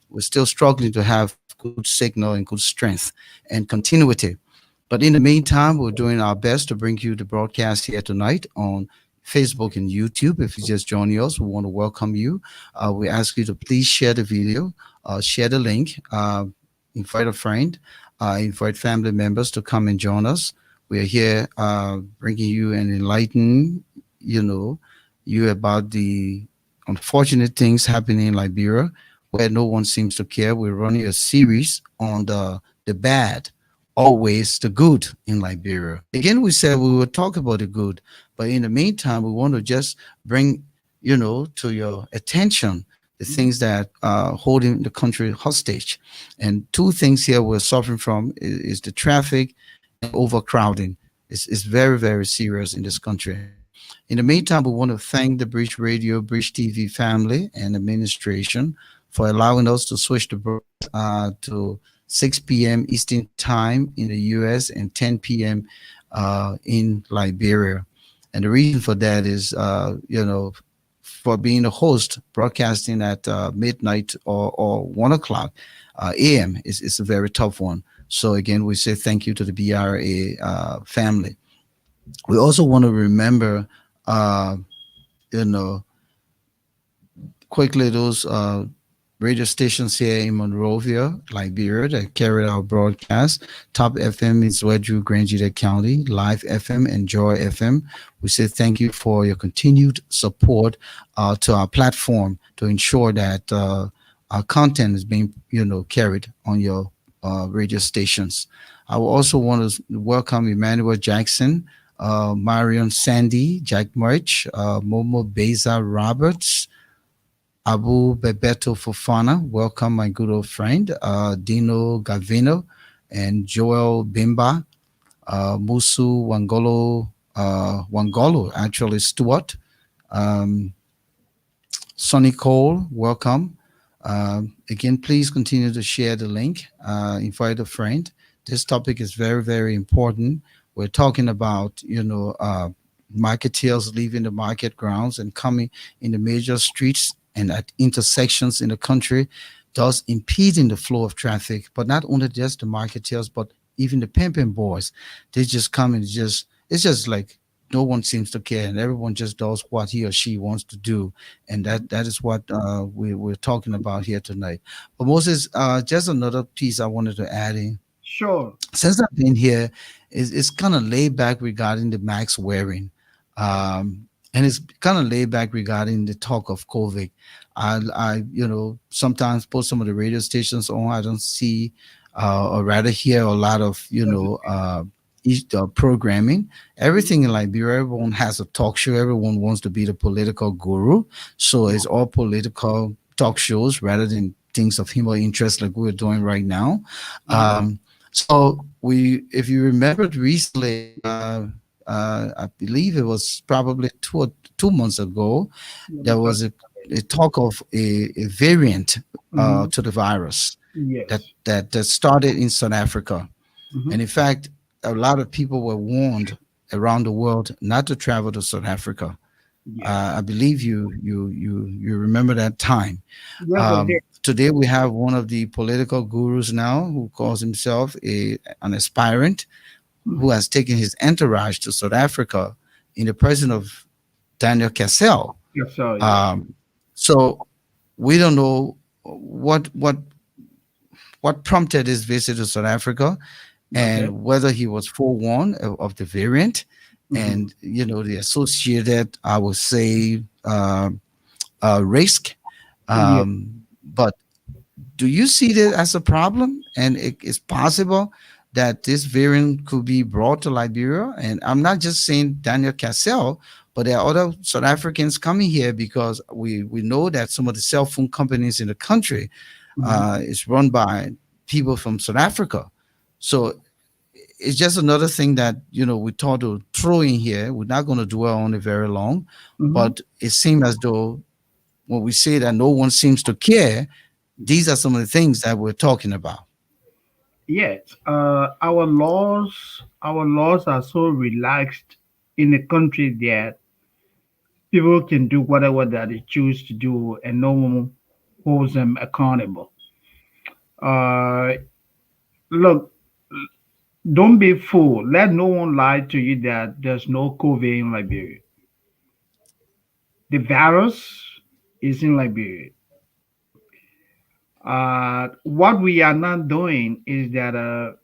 Speaker 1: We're still struggling to have good signal and good strength and continuity. But in the meantime, we're doing our best to bring you the broadcast here tonight on Facebook and YouTube. If you just joining us, we want to welcome you. We ask you to please share the video, share the link, invite a friend, invite family members to come and join us. We are here bringing you and enlightening, you know, you about the unfortunate things happening in Liberia, where no one seems to care. We're running a series on the bad, always the good in Liberia. Again, we said we would talk about the good, but in the meantime, we want to just bring, to your attention the
Speaker 2: Mhm.
Speaker 1: things that are holding the country hostage. And two things here we're suffering from is the traffic and overcrowding. It's very, very serious in this country. In the meantime, we want to thank the Bridge Radio, Bridge TV family and administration for allowing us to switch the broadcast to 6 p.m. Eastern Time in the US and 10 p.m. In Liberia. And the reason for that is, for being a host, broadcasting at midnight or 1 o'clock a.m. is a very tough one. So again, we say thank you to the BRA family. We also want to remember, uh, you know, quickly those radio stations here in Monrovia, Liberia, that carried our broadcast. Top FM in Zwedru, Grangita County, Live FM and Joy FM. We say thank you for your continued support to our platform to ensure that our content is being, carried on your radio stations. I will also want to welcome Emmanuel Jackson, Marion Sandy, Jack Merch, Momo Beza Roberts, Abu Bebeto Fofana, welcome my good old friend, Dino Gavino, and Joel Bimba, Musu Wangolo, actually Stuart, um, Sonny Cole, welcome. Again, please continue to share the link, invite a friend. This topic is very, very important. We're talking about, marketeers leaving the market grounds and coming in the major streets and at intersections in the country, thus impeding the flow of traffic. But not only just the marketeers, but even the pimping boys. They just come and it's just like no one seems to care and everyone just does what he or she wants to do, and that is what we're talking about here tonight. But Moses, just another piece I wanted to add in.
Speaker 2: Sure.
Speaker 1: Since I've been here, it's kind of laid back regarding the mask wearing, and it's kind of laid back regarding the talk of COVID. I sometimes put some of the radio stations on. I don't see, or rather hear a lot of programming. Everything in Liberia, everyone has a talk show. Everyone wants to be the political guru, so it's all political talk shows rather than things of human interest like we're doing right now.
Speaker 2: Mhm.
Speaker 1: So if you remembered recently, I believe it was probably 2 months ago,
Speaker 2: Yeah,
Speaker 1: there was a talk of a variant
Speaker 2: Mhm.
Speaker 1: to the virus that,
Speaker 2: Yes.
Speaker 1: that started in South Africa.
Speaker 2: Mhm.
Speaker 1: And in fact, a lot of people were warned around the world not to travel to South Africa.
Speaker 2: Yes.
Speaker 1: I believe you remember that time.
Speaker 2: Yes, I did.
Speaker 1: Today we have one of the political gurus now who calls himself an aspirant who
Speaker 2: Mhm.
Speaker 1: has taken his entourage to South Africa in the person of Daniel Cassell.
Speaker 2: Yes, sir. Yes.
Speaker 1: Um, so we don't know what prompted his visit to South Africa
Speaker 2: Okay.
Speaker 1: and whether he was forewarned of the variant
Speaker 2: Mhm.
Speaker 1: and the associated, I would say, risk.
Speaker 2: Yeah.
Speaker 1: But do you see that as a problem? And it is possible that this variant could be brought to Liberia. And I'm not just saying Daniel Cassell, but there are other South Africans coming here because we know that some of the cell phone companies in the country
Speaker 2: Mhm.
Speaker 1: is run by people from South Africa. So it's just another thing that we thought to throw in here. We're not going to dwell on it very long,
Speaker 2: Hmm.
Speaker 1: but it seems as though when we say that no one seems to care, these are some of the things that we're talking about.
Speaker 2: Yes, our laws are so relaxed in the country that people can do whatever that they choose to do, and no one holds them accountable. Uh, Look, don't be fooled. Let no one lie to you that there's no COVID in Liberia. The virus is in Liberia. What we are not doing is that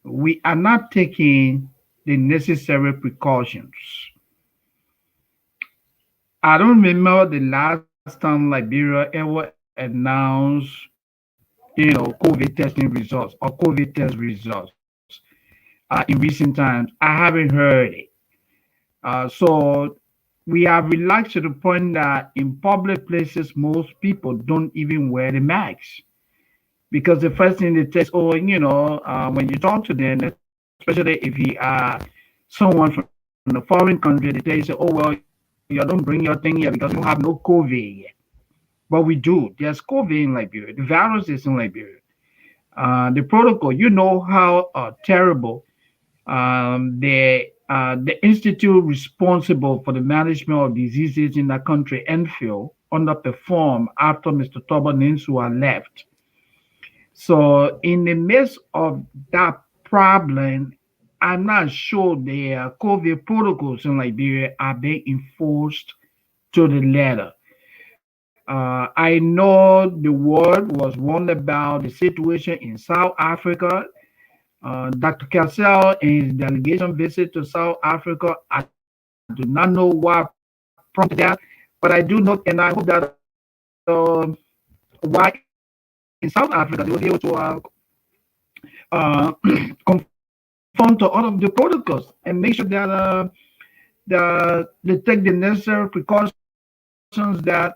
Speaker 2: we are not taking the necessary precautions. I don't remember the last time Liberia ever announced, COVID testing results or COVID test results in recent times. I haven't heard it. So we have relaxed to the point that in public places, most people don't even wear the masks because the first thing they tell is, oh, when you talk to them, especially if you are someone from the foreign country, they tell you, say, oh, well, you don't bring your thing here because you have no COVID yet. But we do. There's COVID in Liberia. The virus is in Liberia. The protocol, you know how terrible the institute responsible for the management of diseases in the country, NFIL, underperformed after Mr. Toba Ninsua left. So, in the midst of that problem, I'm not sure the COVID protocols in Liberia are being enforced to the letter. I know the world was warned about the situation in South Africa. Dr. Cassell and his delegation visit to South Africa. I do not know what prompted that, but I do know, and I hope that while in South Africa, they will be able to conform to all of the protocols and make sure that they take the necessary precautions that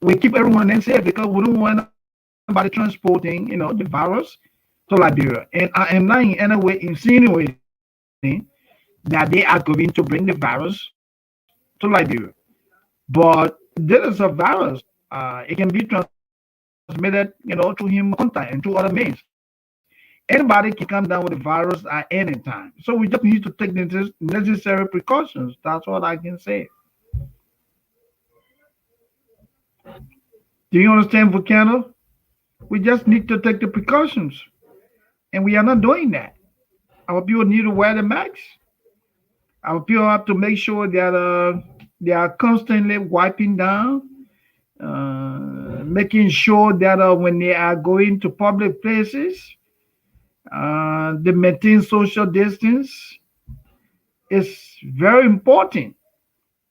Speaker 2: we keep everyone in safe because we don't want anybody transporting, the virus to Liberia. And I am not in any way insinuating that they are going to bring the virus to Liberia. But this is a virus. It can be transmitted, through human contact and through other means. Anybody can come down with the virus at any time. So we just need to take the necessary precautions. That's what I can say. Do you understand, Volcano? We just need to take the precautions, and we are not doing that. Our people need to wear the masks. Our people have to make sure that they are constantly wiping down, making sure that when they are going to public places, they maintain social distance. It's very important.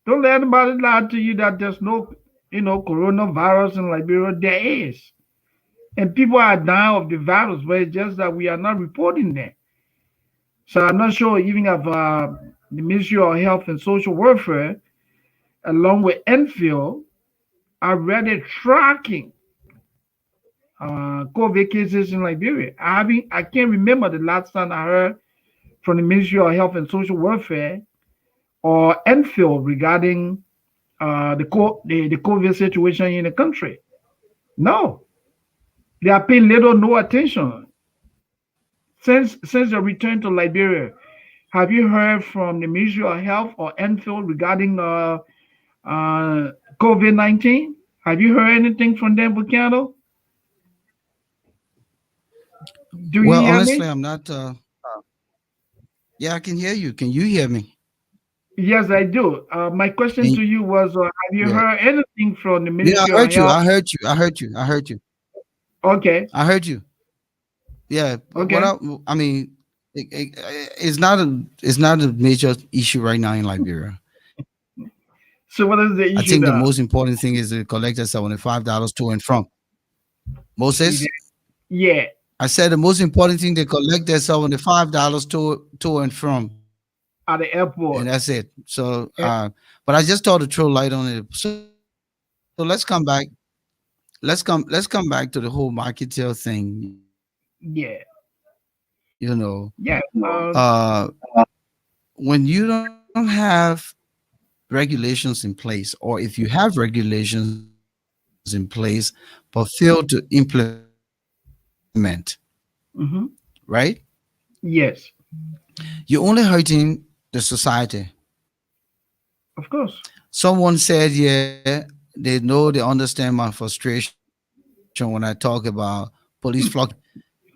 Speaker 2: Don't let anybody lie to you that there's no, coronavirus in Liberia. There is. And people are dying of the virus, but it's just that we are not reporting them. So I'm not sure even if the Ministry of Health and Social Welfare, along with Enfield, are really tracking COVID cases in Liberia. I can't remember the last time I heard from the Ministry of Health and Social Welfare or Enfield regarding the COVID situation in the country. No, they are paying little no attention since the return to Liberia. Have you heard from the Ministry of Health or Enfield regarding COVID-19? Have you heard anything from them, Bucano? Do you
Speaker 1: Well,
Speaker 2: hear
Speaker 1: honestly,
Speaker 2: me?
Speaker 1: I'm not. Yeah, I can hear you. Can you hear me?
Speaker 2: Yes, I do. My question
Speaker 1: Can,
Speaker 2: to you was, have you
Speaker 1: yeah.
Speaker 2: heard anything from the
Speaker 1: Yeah,
Speaker 2: Ministry
Speaker 1: I
Speaker 2: of
Speaker 1: heard you.
Speaker 2: Health?
Speaker 1: I heard you. I heard you. I heard you.
Speaker 2: Okay,
Speaker 1: I heard you. Yeah. What
Speaker 2: okay.
Speaker 1: I mean, it's not a major issue right now in Liberia.
Speaker 2: So what is the
Speaker 1: I
Speaker 2: issue
Speaker 1: think the
Speaker 2: there?
Speaker 1: most important thing is to collect the $75 to and from. Moses,
Speaker 2: Yeah,
Speaker 1: I said the most important thing they collect their $75 to and from,
Speaker 2: at the
Speaker 1: and
Speaker 2: airport.
Speaker 1: that's it. So,
Speaker 2: Eh,
Speaker 1: but I just thought to throw light on it. So let's come back. Let's come back to the whole marketing thing.
Speaker 2: yeah.
Speaker 1: You know,
Speaker 2: Yeah.
Speaker 1: uh, when you don't have regulations in place, or if you have regulations in place but fail to implement, right?
Speaker 2: Yes.
Speaker 1: You're only hurting the society.
Speaker 2: Of course.
Speaker 1: Someone said, yeah, they know, they understand my frustration when I talk about police flocking.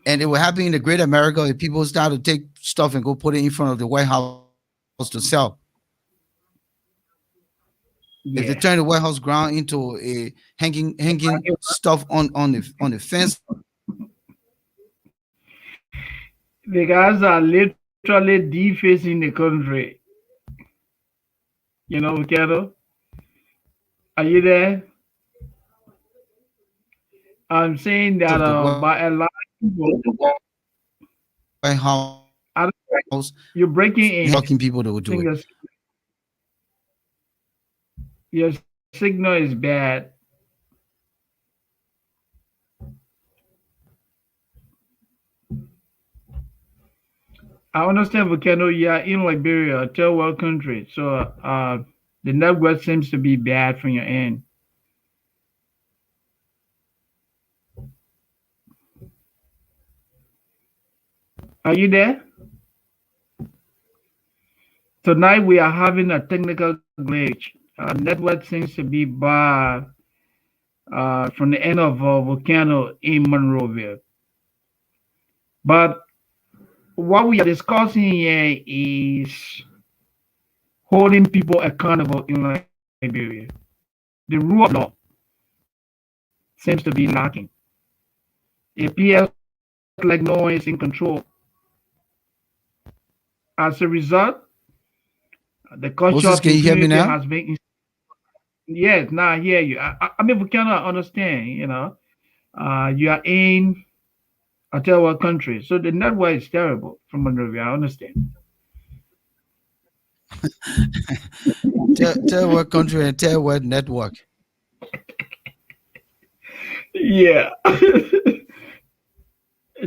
Speaker 1: And it will happen in the great America if people start to take stuff and go put it in front of the White House to sell. If they turn the
Speaker 2: Yeah.
Speaker 1: White House ground into a hanging stuff on the fence like that,
Speaker 2: The guys are literally defacing the country. Vaquero, are you there? I'm saying that
Speaker 1: of the White
Speaker 2: by a lot of
Speaker 1: House
Speaker 2: people, I don't,
Speaker 1: and
Speaker 2: you're
Speaker 1: start
Speaker 2: breaking
Speaker 1: blocking
Speaker 2: in.
Speaker 1: people that will do
Speaker 2: I
Speaker 1: it.
Speaker 2: think your signal is bad. I understand, Volcano. You are in Liberia, a third world country, so the network seems to be bad from your end. Are you there? Tonight we are having a technical glitch. Network seems to be bad from the end of Volcano in Monrovia. But what we are discussing here is holding people accountable in Liberia. The rule of law seems to be lacking. It appears like no one is in control. As a result, the culture of
Speaker 1: Moses, can you hear
Speaker 2: impunity
Speaker 1: me
Speaker 2: has
Speaker 1: now?
Speaker 2: been. Yes, now I hear you. I mean, we cannot understand. You are in a third world country, so the network is terrible from Monrovia. I understand.
Speaker 1: Tell what country and tell what network.
Speaker 2: Yeah.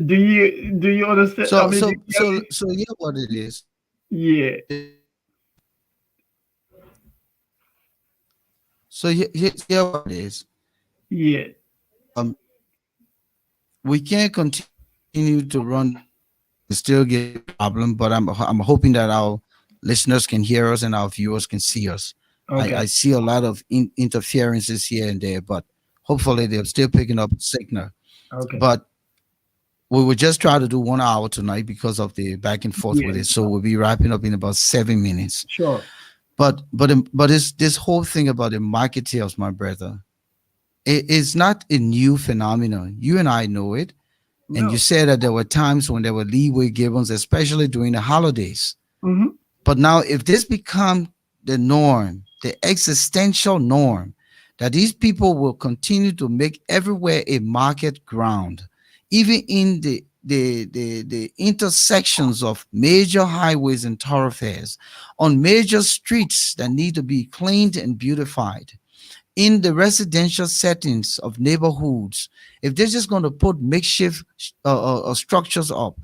Speaker 2: Do you understand? I mean,
Speaker 1: So yeah, what it is.
Speaker 2: yeah,
Speaker 1: Yeah, what it is.
Speaker 2: yeah.
Speaker 1: Um, we can't continue to run this thing and still give you a problem. But I'm hoping that our listeners can hear us and our viewers can see us. I
Speaker 2: Okay,
Speaker 1: see a lot of interferences here and there, but hopefully they're still picking up signal.
Speaker 2: okay.
Speaker 1: But we will just try to do 1 hour tonight because of the back and forth with
Speaker 2: Yeah,
Speaker 1: it. So we'll be wrapping up in about 7 minutes.
Speaker 2: sure.
Speaker 1: But this whole thing about the marketeers, my brother, it is not a new phenomenon. You and I know it. And you
Speaker 2: No.
Speaker 1: said that there were times when there were leeway given, especially during the holidays.
Speaker 2: Mm-hmm.
Speaker 1: But now, if this become the norm, the existential norm, that these people will continue to make everywhere a market ground, even in the intersections of major highways and thoroughfares, on major streets that need to be cleaned and beautified, in the residential settings of neighborhoods, if they're just going to put makeshift structures up,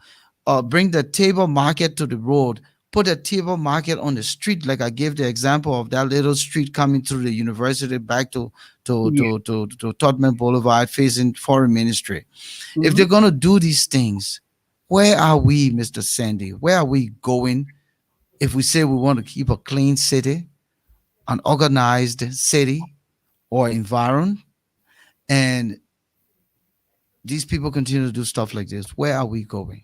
Speaker 1: bring the table market to the road, put a table market on the street, like I gave the example of that little street coming through the university back
Speaker 2: Yeah.
Speaker 1: to Todman Boulevard facing foreign ministry. If
Speaker 2: Mm-hmm.
Speaker 1: they're going to do these things, where are we, Mr. Sandy? Where are we going if we say we want to keep a clean city, an organized city, or environ, and these people continue to do stuff like this? Where are we going?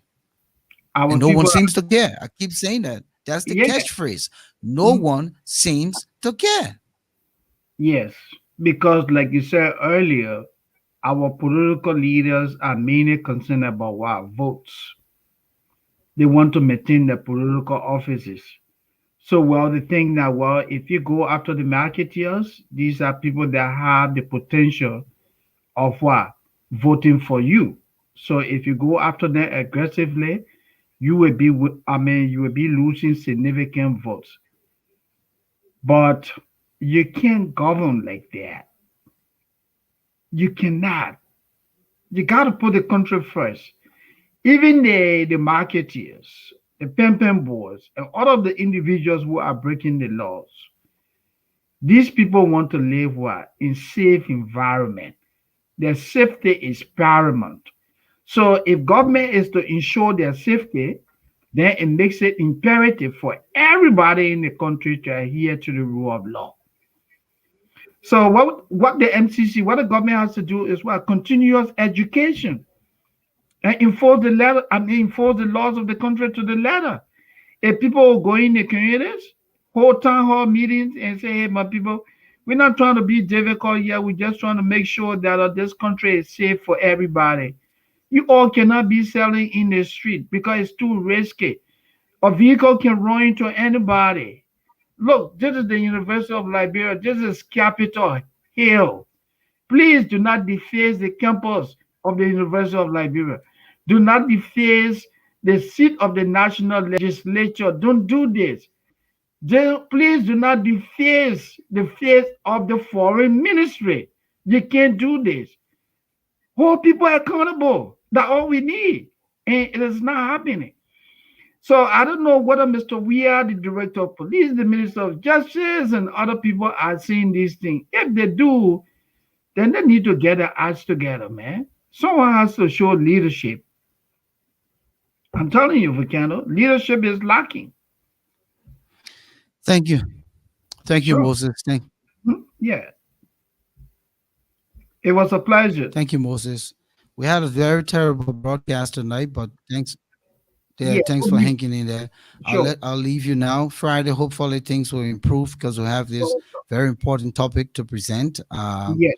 Speaker 2: Our
Speaker 1: And no one
Speaker 2: people,
Speaker 1: seems to care. I keep saying that. That's the
Speaker 2: yeah.
Speaker 1: catchphrase. No
Speaker 2: Mhm.
Speaker 1: one seems to care.
Speaker 2: Yes, because like you said earlier, our political leaders are mainly concerned about what votes. They want to maintain their political offices. So, well, they think that, well, if you go after the marketeers, these are people that have the potential of what? Voting for you. So, if you go after them aggressively, you will be losing significant votes. But you can't govern like that. You cannot. You got to put the country first. Even the marketeers, the pimping boys, and all of the individuals who are breaking the laws, these people want to live what? In safe environment. Their safety is paramount. So if government is to ensure their safety, then it makes it imperative for everybody in the country to adhere to the rule of law. So what the MCC, what the government has to do is what? Continuous education and enforce the letter, I mean enforce the laws of the country to the letter. If people go in the communities, hold town hall meetings and say, hey, my people, we're not trying to be difficult here. We're just trying to make sure that this country is safe for everybody. You all cannot be selling in the street because it's too risky. A vehicle can run into anybody. Look, this is the University of Liberia. This is Capitol Hill. Please do not deface the campus of the University of Liberia. Do not deface the seat of the national legislature. Don't do this. Please do not deface the face of the foreign ministry. You can't do this. Hold people accountable. That's all we need. And it is not happening. So I don't know whether Mr. Weir, the director of police, the minister of justice, and other people are seeing these things. If they do, then they need to get their acts together, man. Someone has to show leadership. I'm telling you, Vicano, leadership is lacking.
Speaker 1: Thank you. Thank you,
Speaker 2: Sure.
Speaker 1: Moses.
Speaker 2: Yeah. It was a pleasure.
Speaker 1: Thank you, Moses. We had a very terrible broadcast tonight, but thanks. Yeah,
Speaker 2: Yeah.
Speaker 1: thanks for hanging in there.
Speaker 2: Sure.
Speaker 1: I'll leave you now. Friday, hopefully things will improve because we have this very important topic to present.
Speaker 2: Yeah.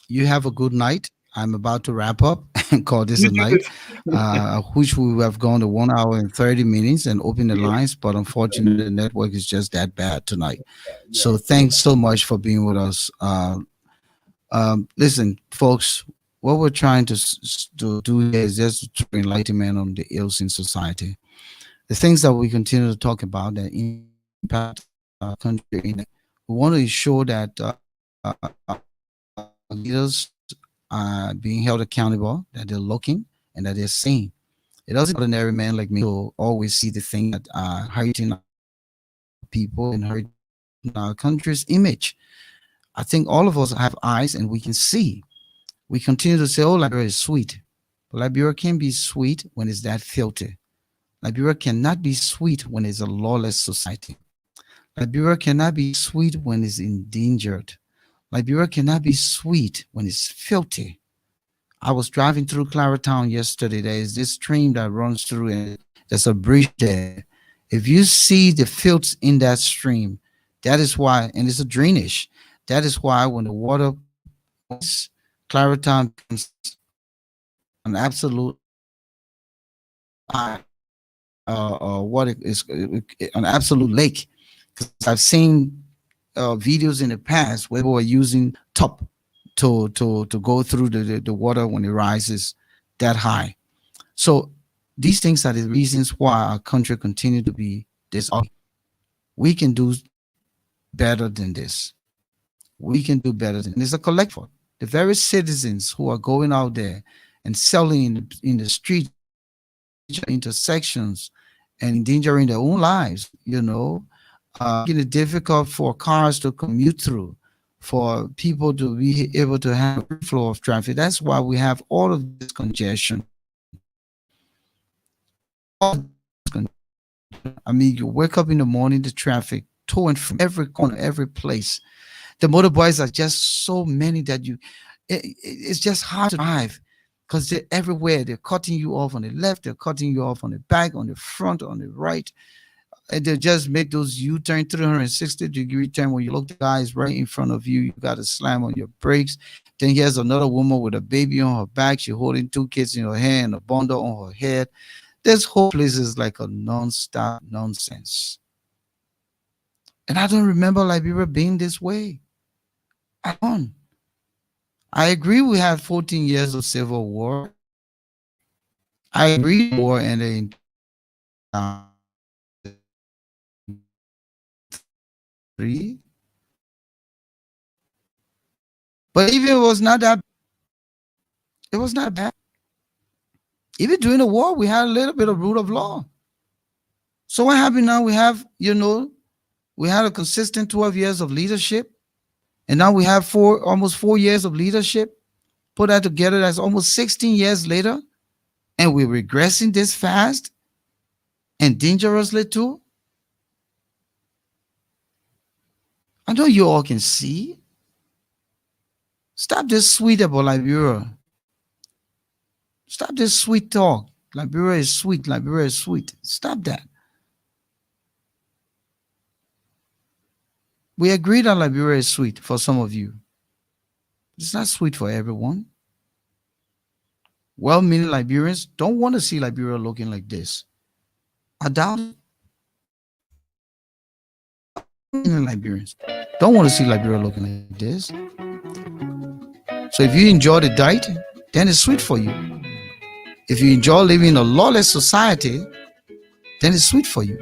Speaker 1: You have a good night. I'm about to wrap up and call this
Speaker 2: You
Speaker 1: a
Speaker 2: do this.
Speaker 1: night. I wish we would have gone to 1 hour and 30 minutes and opened the
Speaker 2: Yeah.
Speaker 1: lines, but unfortunately, the network is just that bad tonight.
Speaker 2: Yeah.
Speaker 1: So thanks so much for being with us. Listen, folks, what we're trying to do here is just to throw enlightenment on the ills in society. The things that we continue to talk about that impact our country. We want to ensure that leaders are being held accountable, that they're looking and that they're saying. It doesn't ordinary man like me to always see the things that are hurting our people and hurting our country's image. I think all of us have eyes and we can see. We continue to say, oh, Liberia is sweet. But Liberia can be sweet when it's that filthy. Liberia cannot be sweet when it's a lawless society. Liberia cannot be sweet when it's endangered. Liberia cannot be sweet when it's filthy. I was driving through Claratown yesterday. There is this stream that runs through, and there's a bridge there. If you see the filth in that stream, that is why, and it's a drainage. That is why when the water comes, Claratown becomes an absolute what it is, an absolute lake. Because I've seen videos in the past where people are using top to go through the water when it rises that high. So these things are the reasons why our country continue to be this ugly. We can do better than this. We can do better than, and it's a collective effort. The very citizens who are going out there and selling in the street intersections and endangering their own lives, making it difficult for cars to commute through, for people to be able to have a flow of traffic. That's why we have all of this congestion. I mean, you wake up in the morning, the traffic to and from every corner, every place. The motorbikes are just so many that it's just hard to drive because they're everywhere. They're cutting you off on the left, they're cutting you off on the back, on the front, on the right. And they just make those U-turn 360-degree turn. When you look, the guy is right in front of you. You got to slam on your brakes. Then here's another woman with a baby on her back. She's holding two kids in her hand and a bundle on her head. This whole place is like a non-stop nonsense. And I don't remember Liberia being this way. I don't. I agree we had 14 years of civil war. I agree the war ended in 3. But even it was not that bad. Even during the war, we had a little bit of rule of law. So what happened now? We have, we had a consistent 12 years of leadership, and now we have almost 4 years of leadership. Put that together, that's almost 16 years later, and we're regressing this fast and dangerously too. I know you all can see. Stop this sweet about Liberia. Stop this sweet talk. Liberia is sweet. Liberia is sweet. Stop that. We agree that Liberia is sweet for some of you. It's not sweet for everyone. Well-meaning Liberians don't want to see Liberia looking like this. I doubt it. Liberians don't want to see Liberia looking like this. So if you enjoy the diet, then it's sweet for you. If you enjoy living in a lawless society, then it's sweet for you.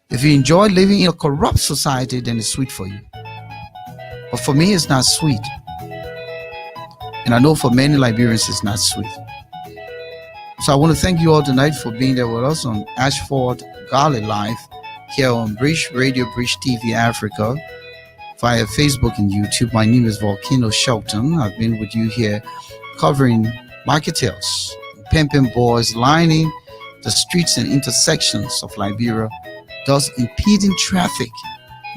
Speaker 1: If you enjoy living in a corrupt society, then it's sweet for you. But for me, it's not sweet. And I know for many Liberians, it's not sweet. So I want to thank you all tonight for being there with us on Ashford Garley Live here on Bridge Radio, Bridge TV Africa, via Facebook and YouTube. My name is Volcano Shelton. I've been with you here covering marketers, pimping boys lining the streets and intersections of Liberia, thus impeding traffic,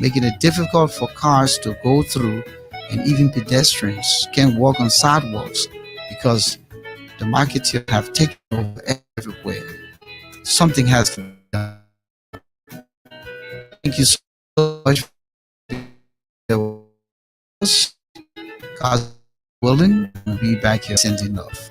Speaker 1: making it difficult for cars to go through, and even pedestrians can't walk on sidewalks because the marketeers have taken over everywhere. Something has to be done. Thank you so much for us. God willing, we'll be back here sending love.